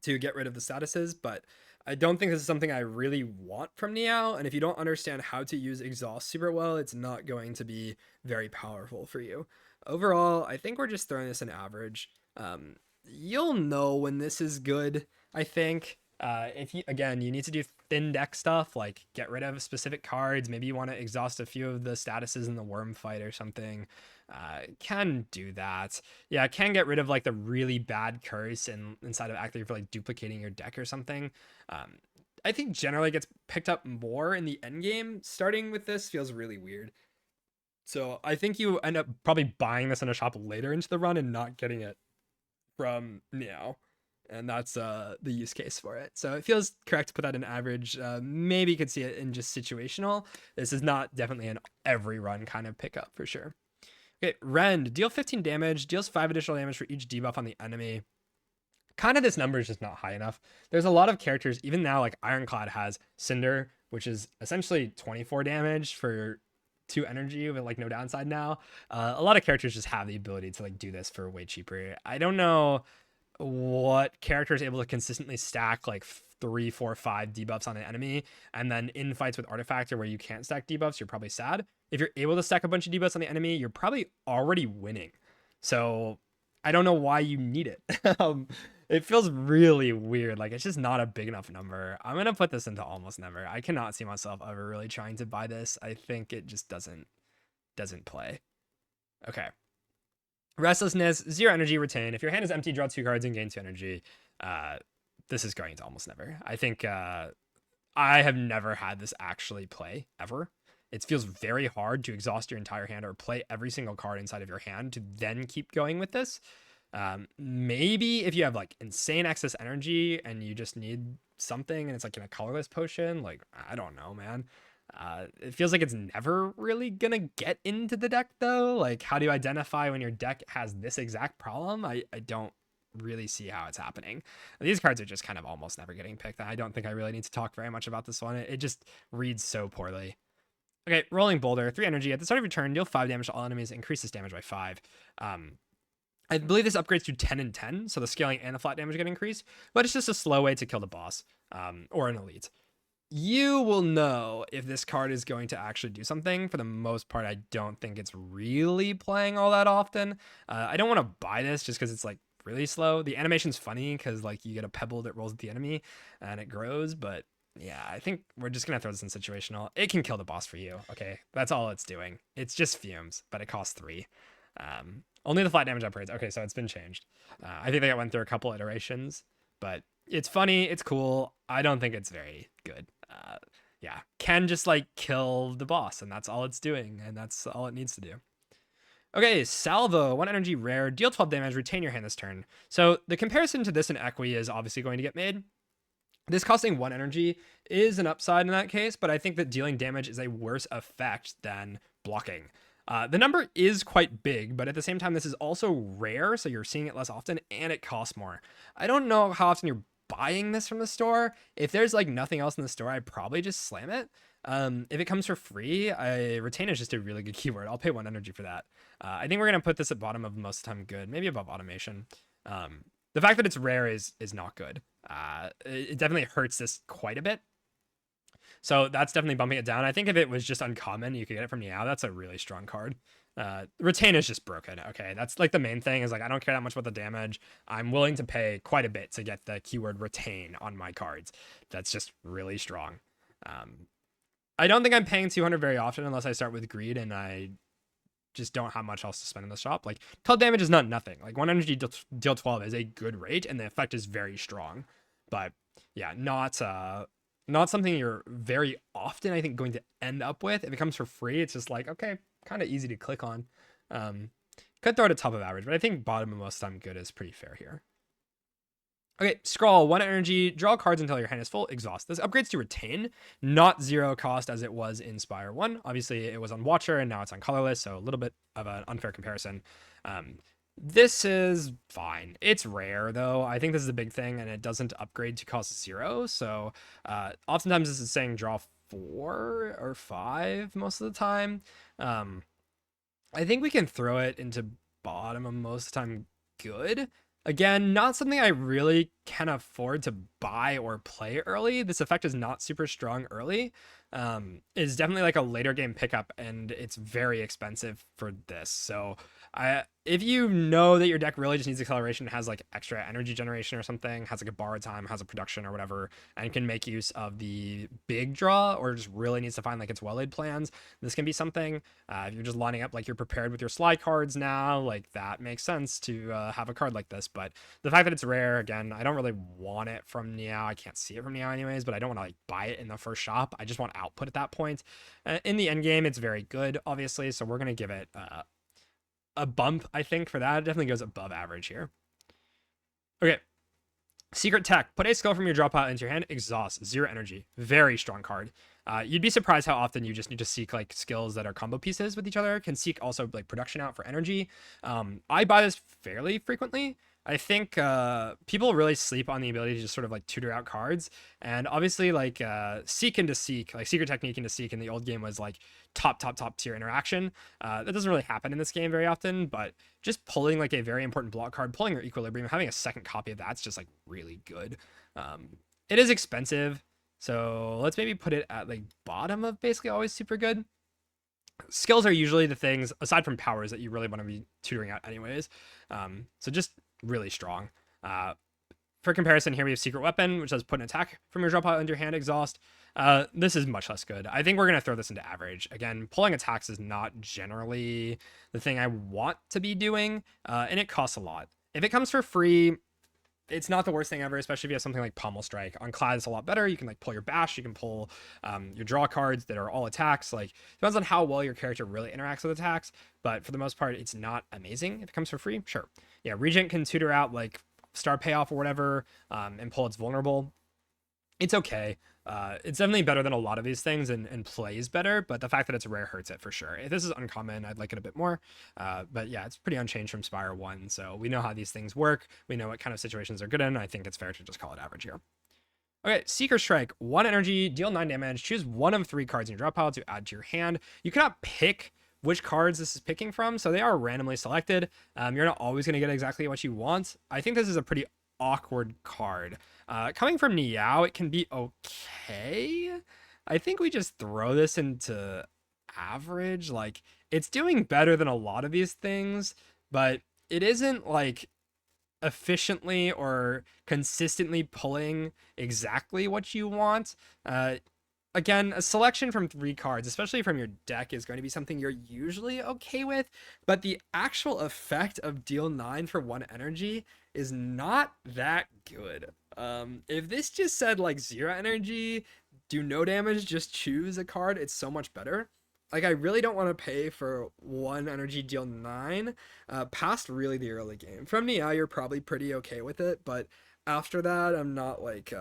to get rid of the statuses, but I don't think this is something I really want from Niao, and if you don't understand how to use exhaust super well, it's not going to be very powerful for you. Overall, I think we're just throwing this in average. You'll know when this is good, I think. If you, again, you need to do thin deck stuff, like get rid of specific cards. Maybe you want to exhaust a few of the statuses in the worm fight or something. Can do that. Yeah, can get rid of like the really bad curse inside of active for like duplicating your deck or something. I think generally gets picked up more in the end game. Starting with this feels really weird. So I think you end up probably buying this in a shop later into the run and not getting it from now. And that's the use case for it. So it feels correct to put that in average. Maybe you could see it in just situational. This is not definitely an every run kind of pickup for sure. Okay, Rend. Deal 15 damage, deals 5 additional damage for each debuff on the enemy. Kind of this number is just not high enough. There's a lot of characters, even now, like Ironclad has Cinder, which is essentially 24 damage for 2 energy with like no downside now. A lot of characters just have the ability to like do this for way cheaper. I don't know what character is able to consistently stack like 3, 4, 5 debuffs on an enemy, and then in fights with Artifactor where you can't stack debuffs, you're probably sad. If you're able to stack a bunch of debuffs on the enemy, you're probably already winning. So I don't know why you need it. It feels really weird. Like, it's just not a big enough number. I'm gonna put this into almost never. I cannot see myself ever really trying to buy this. I think it just doesn't play. Okay. Restlessness, 0 energy, retain. If your hand is empty, draw 2 cards and gain 2 energy. This is going to almost never. I think I have never had this actually play, ever. It feels very hard to exhaust your entire hand or play every single card inside of your hand to then keep going with this. Maybe if you have like insane excess energy and you just need something and it's like in a colorless potion, like, I don't know, man. It feels like it's never really gonna get into the deck though. Like, how do you identify when your deck has this exact problem? I don't really see how it's happening. These cards are just kind of almost never getting picked. I don't think I really need to talk very much about this one. It just reads so poorly. Okay, Rolling Boulder, 3 energy. At the start of your turn, deal 5 damage to all enemies, increase this damage by 5. I believe this upgrades to 10 and 10, so the scaling and the flat damage get increased, but it's just a slow way to kill the boss, or an elite. You will know if this card is going to actually do something. For the most part, I don't think it's really playing all that often. I don't want to buy this just because it's like really slow. The animation's funny because like you get a pebble that rolls at the enemy and it grows, but yeah, I think we're just gonna throw this in situational. It can kill the boss for you. Okay, that's all it's doing. It's just fumes, but it costs 3. Only the flat damage upgrades. Okay, so it's been changed. I think they went through a couple iterations, but it's funny. It's cool. I don't think it's very good. Yeah, can just like kill the boss, and that's all it's doing, and that's all it needs to do. Okay, Salvo, 1 energy rare, deal 12 damage, retain your hand this turn. So the comparison to this in Equi is obviously going to get made. This costing 1 energy is an upside in that case, but I think that dealing damage is a worse effect than blocking. The number is quite big, but at the same time, this is also rare, so you're seeing it less often, and it costs more. I don't know how often you're buying this from the store. If there's like nothing else in the store, I'd probably just slam it. If it comes for free, retain is just a really good keyword. I'll pay 1 energy for that. I think we're gonna put this at bottom of most of the time good, maybe above automation. The fact that it's rare is not good. It definitely hurts this quite a bit. So that's definitely bumping it down. I think if it was just uncommon, you could get it from Meow. That's a really strong card. Retain is just broken. Okay, that's like the main thing is like, I don't care that much about the damage. I'm willing to pay quite a bit to get the keyword retain on my cards. That's just really strong. I don't think I'm paying 200 very often unless I start with greed and I just don't have much else to spend in the shop. Like 12 damage is not nothing. Like 1 energy deal 12 is a good rate and the effect is very strong. But yeah, not something you're very often, I think, going to end up with. If it comes for free, it's just like, okay, kind of easy to click on. Could throw it at top of average, but I think bottom of most time good is pretty fair here. Okay, Scrawl, 1 energy, draw cards until your hand is full, exhaust. This upgrades to retain, not 0 cost as it was in Spire 1. Obviously, it was on Watcher, and now it's on Colorless, so a little bit of an unfair comparison. This is fine. It's rare, though. I think this is a big thing, and it doesn't upgrade to cost 0, so oftentimes this is saying draw 4 or 5 most of the time. I think we can throw it into bottom of most of the time good. Again, not something I really can afford to buy or play early. This effect is not super strong early. is definitely like a later game pickup, and it's very expensive for this. So if you know that your deck really just needs acceleration, has like extra energy generation or something, has like a borrow time, has a production or whatever, and can make use of the big draw, or just really needs to find like its well-laid plans, this can be something. If you're just lining up like you're prepared with your slide cards now, like that makes sense to have a card like this. But the fact that it's rare, again, I don't really want it from Niao. I can't see it from Niao anyways, but I don't want to like buy it in the first shop. I just want output at that point. In the end game, it's very good, obviously, so we're gonna give it a bump, I think, for that. It definitely goes above average here. Okay. Secret Tech. Put a skill from your draw pile into your hand. Exhaust. 0 energy. Very strong card. You'd be surprised how often you just need to seek like skills that are combo pieces with each other. Can seek also like production out for energy. I buy this fairly frequently. I think people really sleep on the ability to just sort of like tutor out cards. And obviously like seek into seek, like secret technique into seek in the old game was like top tier interaction. That doesn't really happen in this game very often, but just pulling like a very important block card, pulling your equilibrium, having a second copy of that's just like really good. It is expensive, so let's maybe put it at like bottom of basically always super good. Skills are usually the things aside from powers that you really want to be tutoring out anyways. So just really strong. For comparison, here we have Secret Weapon, which says put an attack from your draw pile into your hand, exhaust. This is much less good. I think we're going to throw this into average. Again, pulling attacks is not generally the thing I want to be doing, and it costs a lot. If it comes for free, it's not the worst thing ever, especially if you have something like Pommel Strike. On Clad, it's a lot better. You can like pull your bash, you can pull your draw cards that are all attacks. Like, depends on how well your character really interacts with attacks, but for the most part, it's not amazing. If it comes for free, sure. Yeah, Regent can tutor out like Star Payoff or whatever, and pull its vulnerable. It's okay. It's definitely better than a lot of these things and plays better, but the fact that it's rare hurts it for sure. If this is uncommon, I'd like it a bit more. But yeah, it's pretty unchanged from Spire 1, so we know how these things work. We know what kind of situations they're good in. I think it's fair to just call it average here. Okay, Seeker Strike, 1 energy, deal 9 damage, choose 1 of 3 cards in your draw pile to add to your hand. You cannot pick which cards this is picking from, so they are randomly selected. You're not always going to get exactly what you want. I think this is a pretty awkward card. Coming from Niao, it can be okay. I think we just throw this into average. Like, it's doing better than a lot of these things, but it isn't like efficiently or consistently pulling exactly what you want. Again, a selection from 3 cards, especially from your deck, is going to be something you're usually okay with, but the actual effect of deal 9 for 1 energy is not that good. If this just said like 0 energy, do no damage, just choose a card, it's so much better. Like, I really don't want to pay for 1 energy deal 9 past really the early game. From Niao, you're probably pretty okay with it, but after that, I'm not like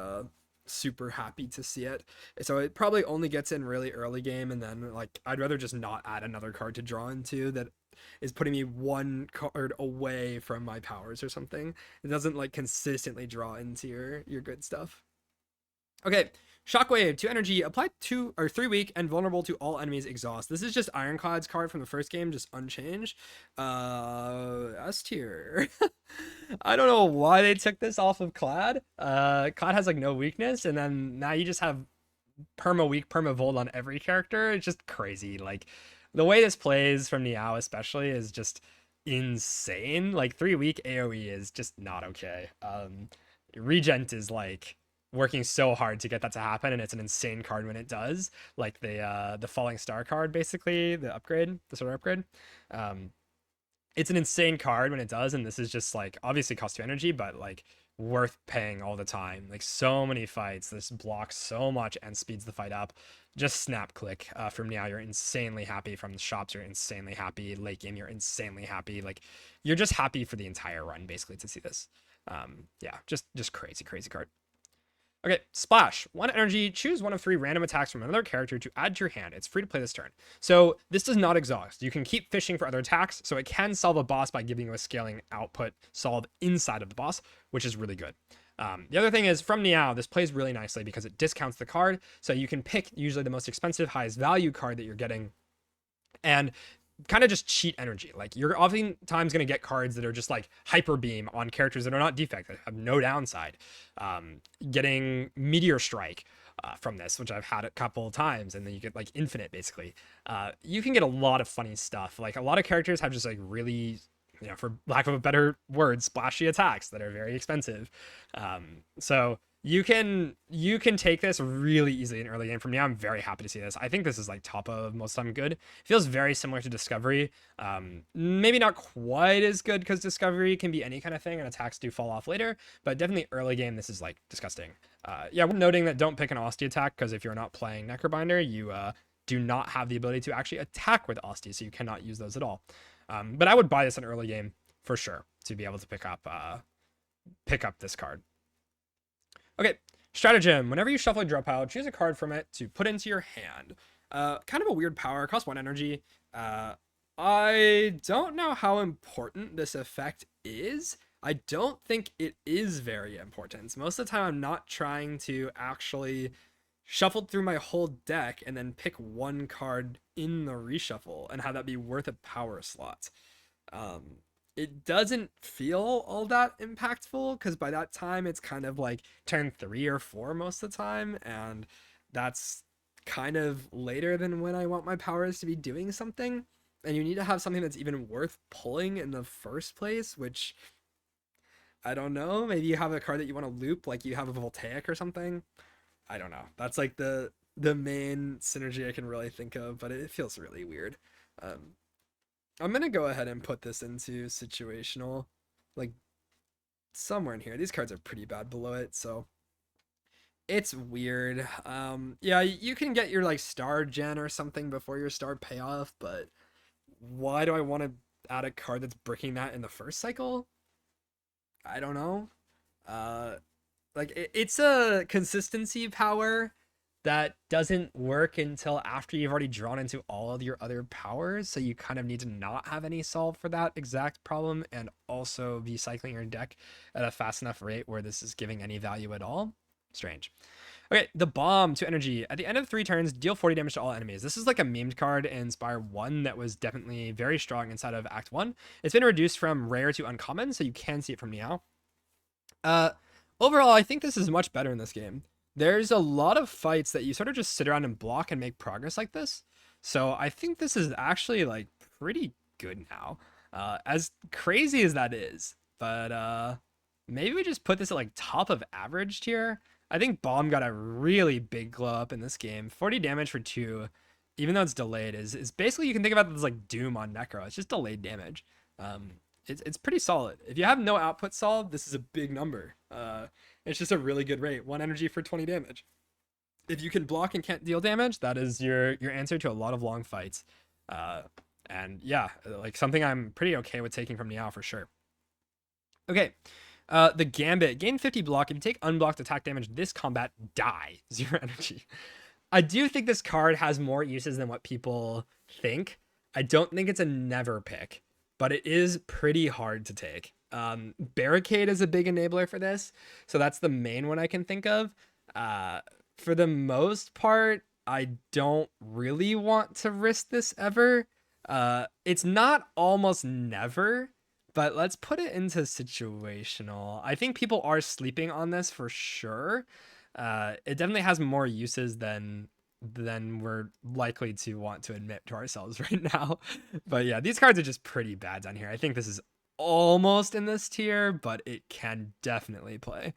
super happy to see it. So it probably only gets in really early game, and then like I'd rather just not add another card to draw into that is putting me 1 card away from my powers or something. It doesn't like consistently draw into your good stuff. Okay, Shockwave, 2 energy, apply 2 or 3 weak and vulnerable to all enemies, exhaust. This is just Ironclad's card from the first game, just unchanged. S tier. I don't know why they took this off of Clad. Clad has like no weakness, and then now you just have perma weak, perma volt on every character. It's just crazy. Like, the way this plays from Niao especially is just insane. Like, 3 weak AoE is just not okay. Regent is like working so hard to get that to happen, and it's an insane card when it does. Like the Falling Star card, basically, the upgrade, the sort of upgrade. It's an insane card when it does, and this is just like obviously costs 2 energy, but like worth paying all the time. Like, so many fights, this blocks so much and speeds the fight up. Just snap click from Niao, you're insanely happy. From the shops, you're insanely happy. Late game, you're insanely happy. Like, you're just happy for the entire run basically to see this. Yeah, just crazy card. Okay, Splash. 1 energy, choose 1 of 3 random attacks from another character to add to your hand. It's free to play this turn. So this does not exhaust. You can keep fishing for other attacks, so it can solve a boss by giving you a scaling output solve inside of the boss, which is really good. The other thing is, from Niao, this plays really nicely because it discounts the card, so you can pick usually the most expensive, highest value card that you're getting, and kind of just cheat energy. Like, you're oftentimes going to get cards that are just like Hyper Beam on characters that are not defect, that have no downside. Getting Meteor Strike from this, which I've had a couple of times, and then you get like infinite basically. You can get a lot of funny stuff. Like a lot of characters have just like really, for lack of a better word, splashy attacks that are very expensive. So you can take this really easily in early game. For me, I'm very happy to see this. I think this is like top of most time good. It feels very similar to Discovery. Maybe not quite as good because Discovery can be any kind of thing and attacks do fall off later, but definitely early game this is like disgusting. Yeah, we're noting that don't pick an Osti attack because if you're not playing Necrobinder, you do not have the ability to actually attack with Osti, so you cannot use those at all. But I would buy this in early game for sure to be able to pick up this card. Okay, stratagem. Whenever you shuffle a draw pile, choose a card from it to put into your hand. Kind of a weird power. Costs 1 energy. I don't know how important this effect is. I don't think it is very important. Most of the time, I'm not trying to actually shuffle through my whole deck and then pick one card in the reshuffle and have that be worth a power slot. It doesn't feel all that impactful because by that time it's kind of like turn 3 or 4 most of the time, and that's kind of later than when I want my powers to be doing something, and you need to have something that's even worth pulling in the first place, which I don't know. Maybe you have a card that you want to loop, like you have a Voltaic or something. I don't know. That's like the main synergy I can really think of, but it feels really weird. I'm gonna go ahead and put this into situational, like somewhere in here. These cards are pretty bad below it, so it's weird. Yeah, you can get your like star gen or something before your star payoff, but why do I want to add a card that's breaking that in the first cycle? I don't know. It's a consistency power that doesn't work until after you've already drawn into all of your other powers, so you kind of need to not have any solve for that exact problem and also be cycling your deck at a fast enough rate where this is giving any value at all. Strange. Okay, the bomb, 2 energy. At the end of 3 turns, deal 40 damage to all enemies. This is like a memed card in Spire 1 that was definitely very strong inside of Act 1. It's been reduced from rare to uncommon, so you can see it from now. Overall, I think this is much better in this game. There's a lot of fights that you sort of just sit around and block and make progress like this. So I think this is actually like pretty good now. As crazy as that is, but maybe we just put this at like top of average tier. I think Bomb got a really big glow up in this game. 40 damage for 2, even though it's delayed, is basically, you can think about this like Doom on Necro. It's just delayed damage. It's pretty solid. If you have no output solve, this is a big number. It's just a really good rate. 1 energy for 20 damage. If you can block and can't deal damage, that is your answer to a lot of long fights. And yeah, like something I'm pretty okay with taking from Niao for sure. Okay, the Gambit. Gain 50 block. If you take unblocked attack damage this combat, die. 0 energy. I do think this card has more uses than what people think. I don't think it's a never pick, but it is pretty hard to take. Barricade is a big enabler for this, so that's the main one I can think of. For the most part, I don't really want to risk this ever. It's not almost never, but let's put it into situational. I think people are sleeping on this for sure. It definitely has more uses than we're likely to want to admit to ourselves right now. But yeah, these cards are just pretty bad down here. I think this is almost in this tier, but it can definitely play.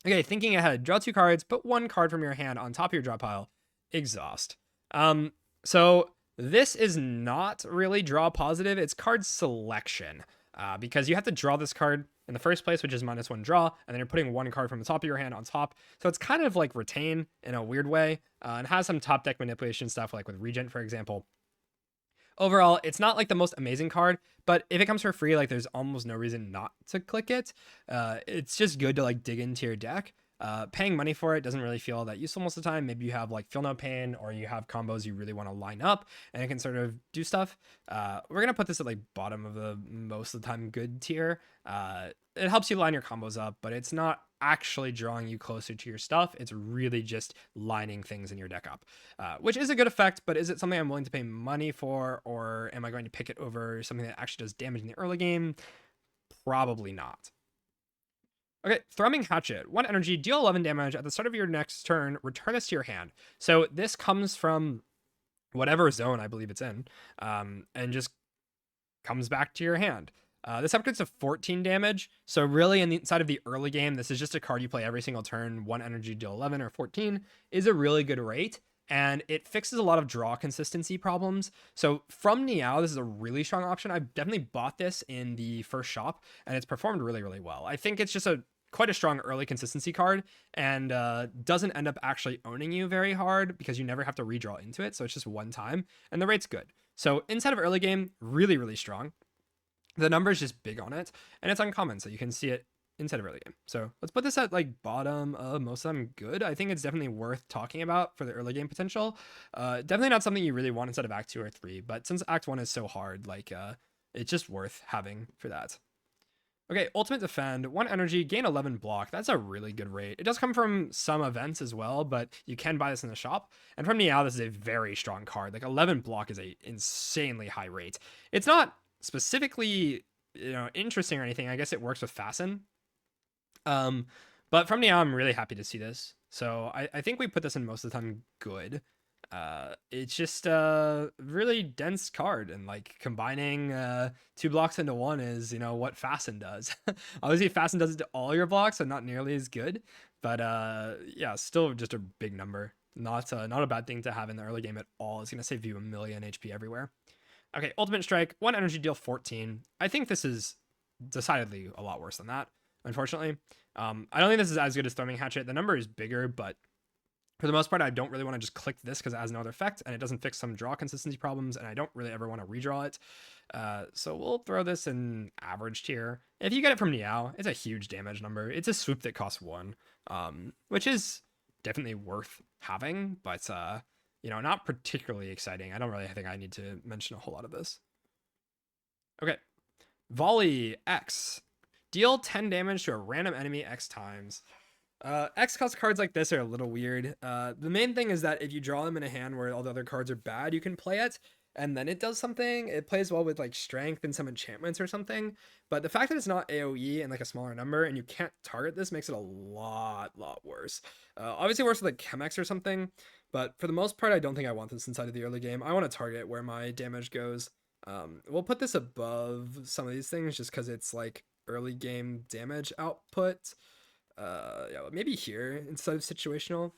Okay, thinking ahead. Draw 2 cards, put 1 card from your hand on top of your draw pile. Exhaust. So this is not really draw positive. It's card selection. Because you have to draw this card in the first place, which is -1 draw, and then you're putting 1 card from the top of your hand on top. So it's kind of like retain in a weird way, and has some top deck manipulation stuff, like with Regent, for example. Overall, it's not like the most amazing card, but if it comes for free, like there's almost no reason not to click it. It's just good to like dig into your deck. Paying money for it doesn't really feel all that useful most of the time. Maybe you have like Feel No Pain, or you have combos you really want to line up and it can sort of do stuff. We're gonna put this at like bottom of the most of the time good tier. It helps you line your combos up, but it's not actually drawing you closer to your stuff. It's really just lining things in your deck up, which is a good effect, but is it something I'm willing to pay money for, or am I going to pick it over something that actually does damage in the early game? Probably not. Okay, Thrumming Hatchet. 1 energy, deal 11 damage. At the start of your next turn, return this to your hand. So this comes from whatever zone I believe it's in, and just comes back to your hand. This upgrades to 14 damage. So really inside of the early game, this is just a card you play every single turn. 1 energy, deal 11 or 14 is a really good rate. And it fixes a lot of draw consistency problems. So from Niao, this is a really strong option. I definitely bought this in the first shop, and it's performed really, really well. I think it's just quite a strong early consistency card, and doesn't end up actually owning you very hard because you never have to redraw into it. So it's just one time, and the rate's good. So inside of early game, really, really strong. The number is just big on it, and it's uncommon, so you can see it inside of early game. So let's put this at like bottom of most of them good. I think it's definitely worth talking about for the early game potential. Definitely not something you really want inside of Act 2 or 3, but since Act 1 is so hard, like it's just worth having for that. Okay, Ultimate Defend, 1 energy, gain 11 block. That's a really good rate. It does come from some events as well, but you can buy this in the shop. And from Meow, this is a very strong card. Like 11 block is a insanely high rate. It's not specifically, interesting or anything. I guess it works with Fasten. But from Meow, I'm really happy to see this. So I think we put this in most of the time good. It's just a really dense card, and like combining 2 blocks into 1 is what Fasten does. Obviously Fasten does it to all your blocks, so not nearly as good, but yeah, still just a big number. Not a bad thing to have in the early game at all. It's gonna save you 1,000,000 HP everywhere. Okay, Ultimate Strike, 1 energy, deal 14. I think this is decidedly a lot worse than that, unfortunately. I don't think this is as good as Thrumming Hatchet. The number is bigger, but for the most part, I don't really want to just click this because it has no other effect, and it doesn't fix some draw consistency problems, and I don't really ever want to redraw it. So we'll throw this in average tier. If you get it from Niao, it's a huge damage number. It's a swoop that costs 1, which is definitely worth having, but not particularly exciting. I don't really think I need to mention a whole lot of this. Okay, Volley X. Deal 10 damage to a random enemy X times. X cost cards like this are a little weird. The main thing is that if you draw them in a hand where all the other cards are bad, you can play it, and then it does something. It plays well with like strength and some enchantments or something. But the fact that it's not AoE and like a smaller number and you can't target this makes it a lot worse. Obviously worse with like Chemex or something, but for the most part, I don't think I want this inside of the early game. I want to target where my damage goes. We'll put this above some of these things just because it's like early game damage output. Yeah, maybe here instead of situational,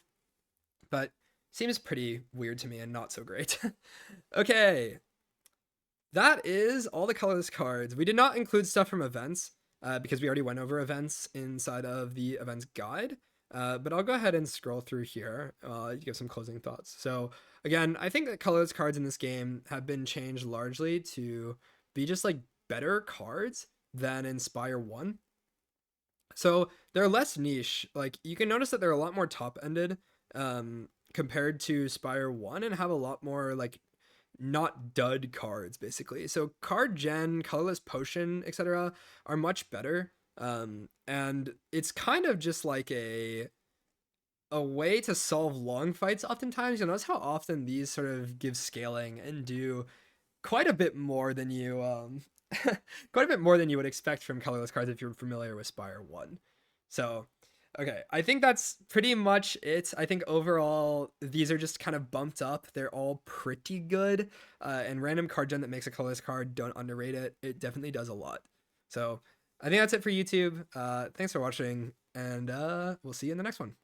but seems pretty weird to me and not so great. Okay, that is all the colorless cards. We did not include stuff from events because we already went over events inside of the events guide, but I'll go ahead and scroll through here, give some closing thoughts. So again, I think that colorless cards in this game have been changed largely to be just like better cards than in Spire 1. So they're less niche. Like you can notice that they're a lot more top-ended compared to Spire 1, and have a lot more like not dud cards basically. So card gen, colorless potion, etc. are much better. And it's kind of just like a way to solve long fights oftentimes. You'll notice how often these sort of give scaling and do quite a bit more than you quite a bit more than you would expect from colorless cards if you're familiar with Spire 1. So, okay, I think that's pretty much it. I think overall, these are just kind of bumped up. They're all pretty good. And random card gen that makes a colorless card, don't underrate it. It definitely does a lot. So, I think that's it for YouTube. Thanks for watching, and we'll see you in the next one.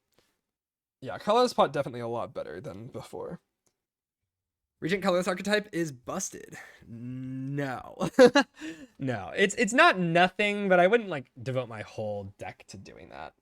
Yeah, colorless pot definitely a lot better than before. Regent colorless archetype is busted. No. No, it's not nothing, but I wouldn't like devote my whole deck to doing that.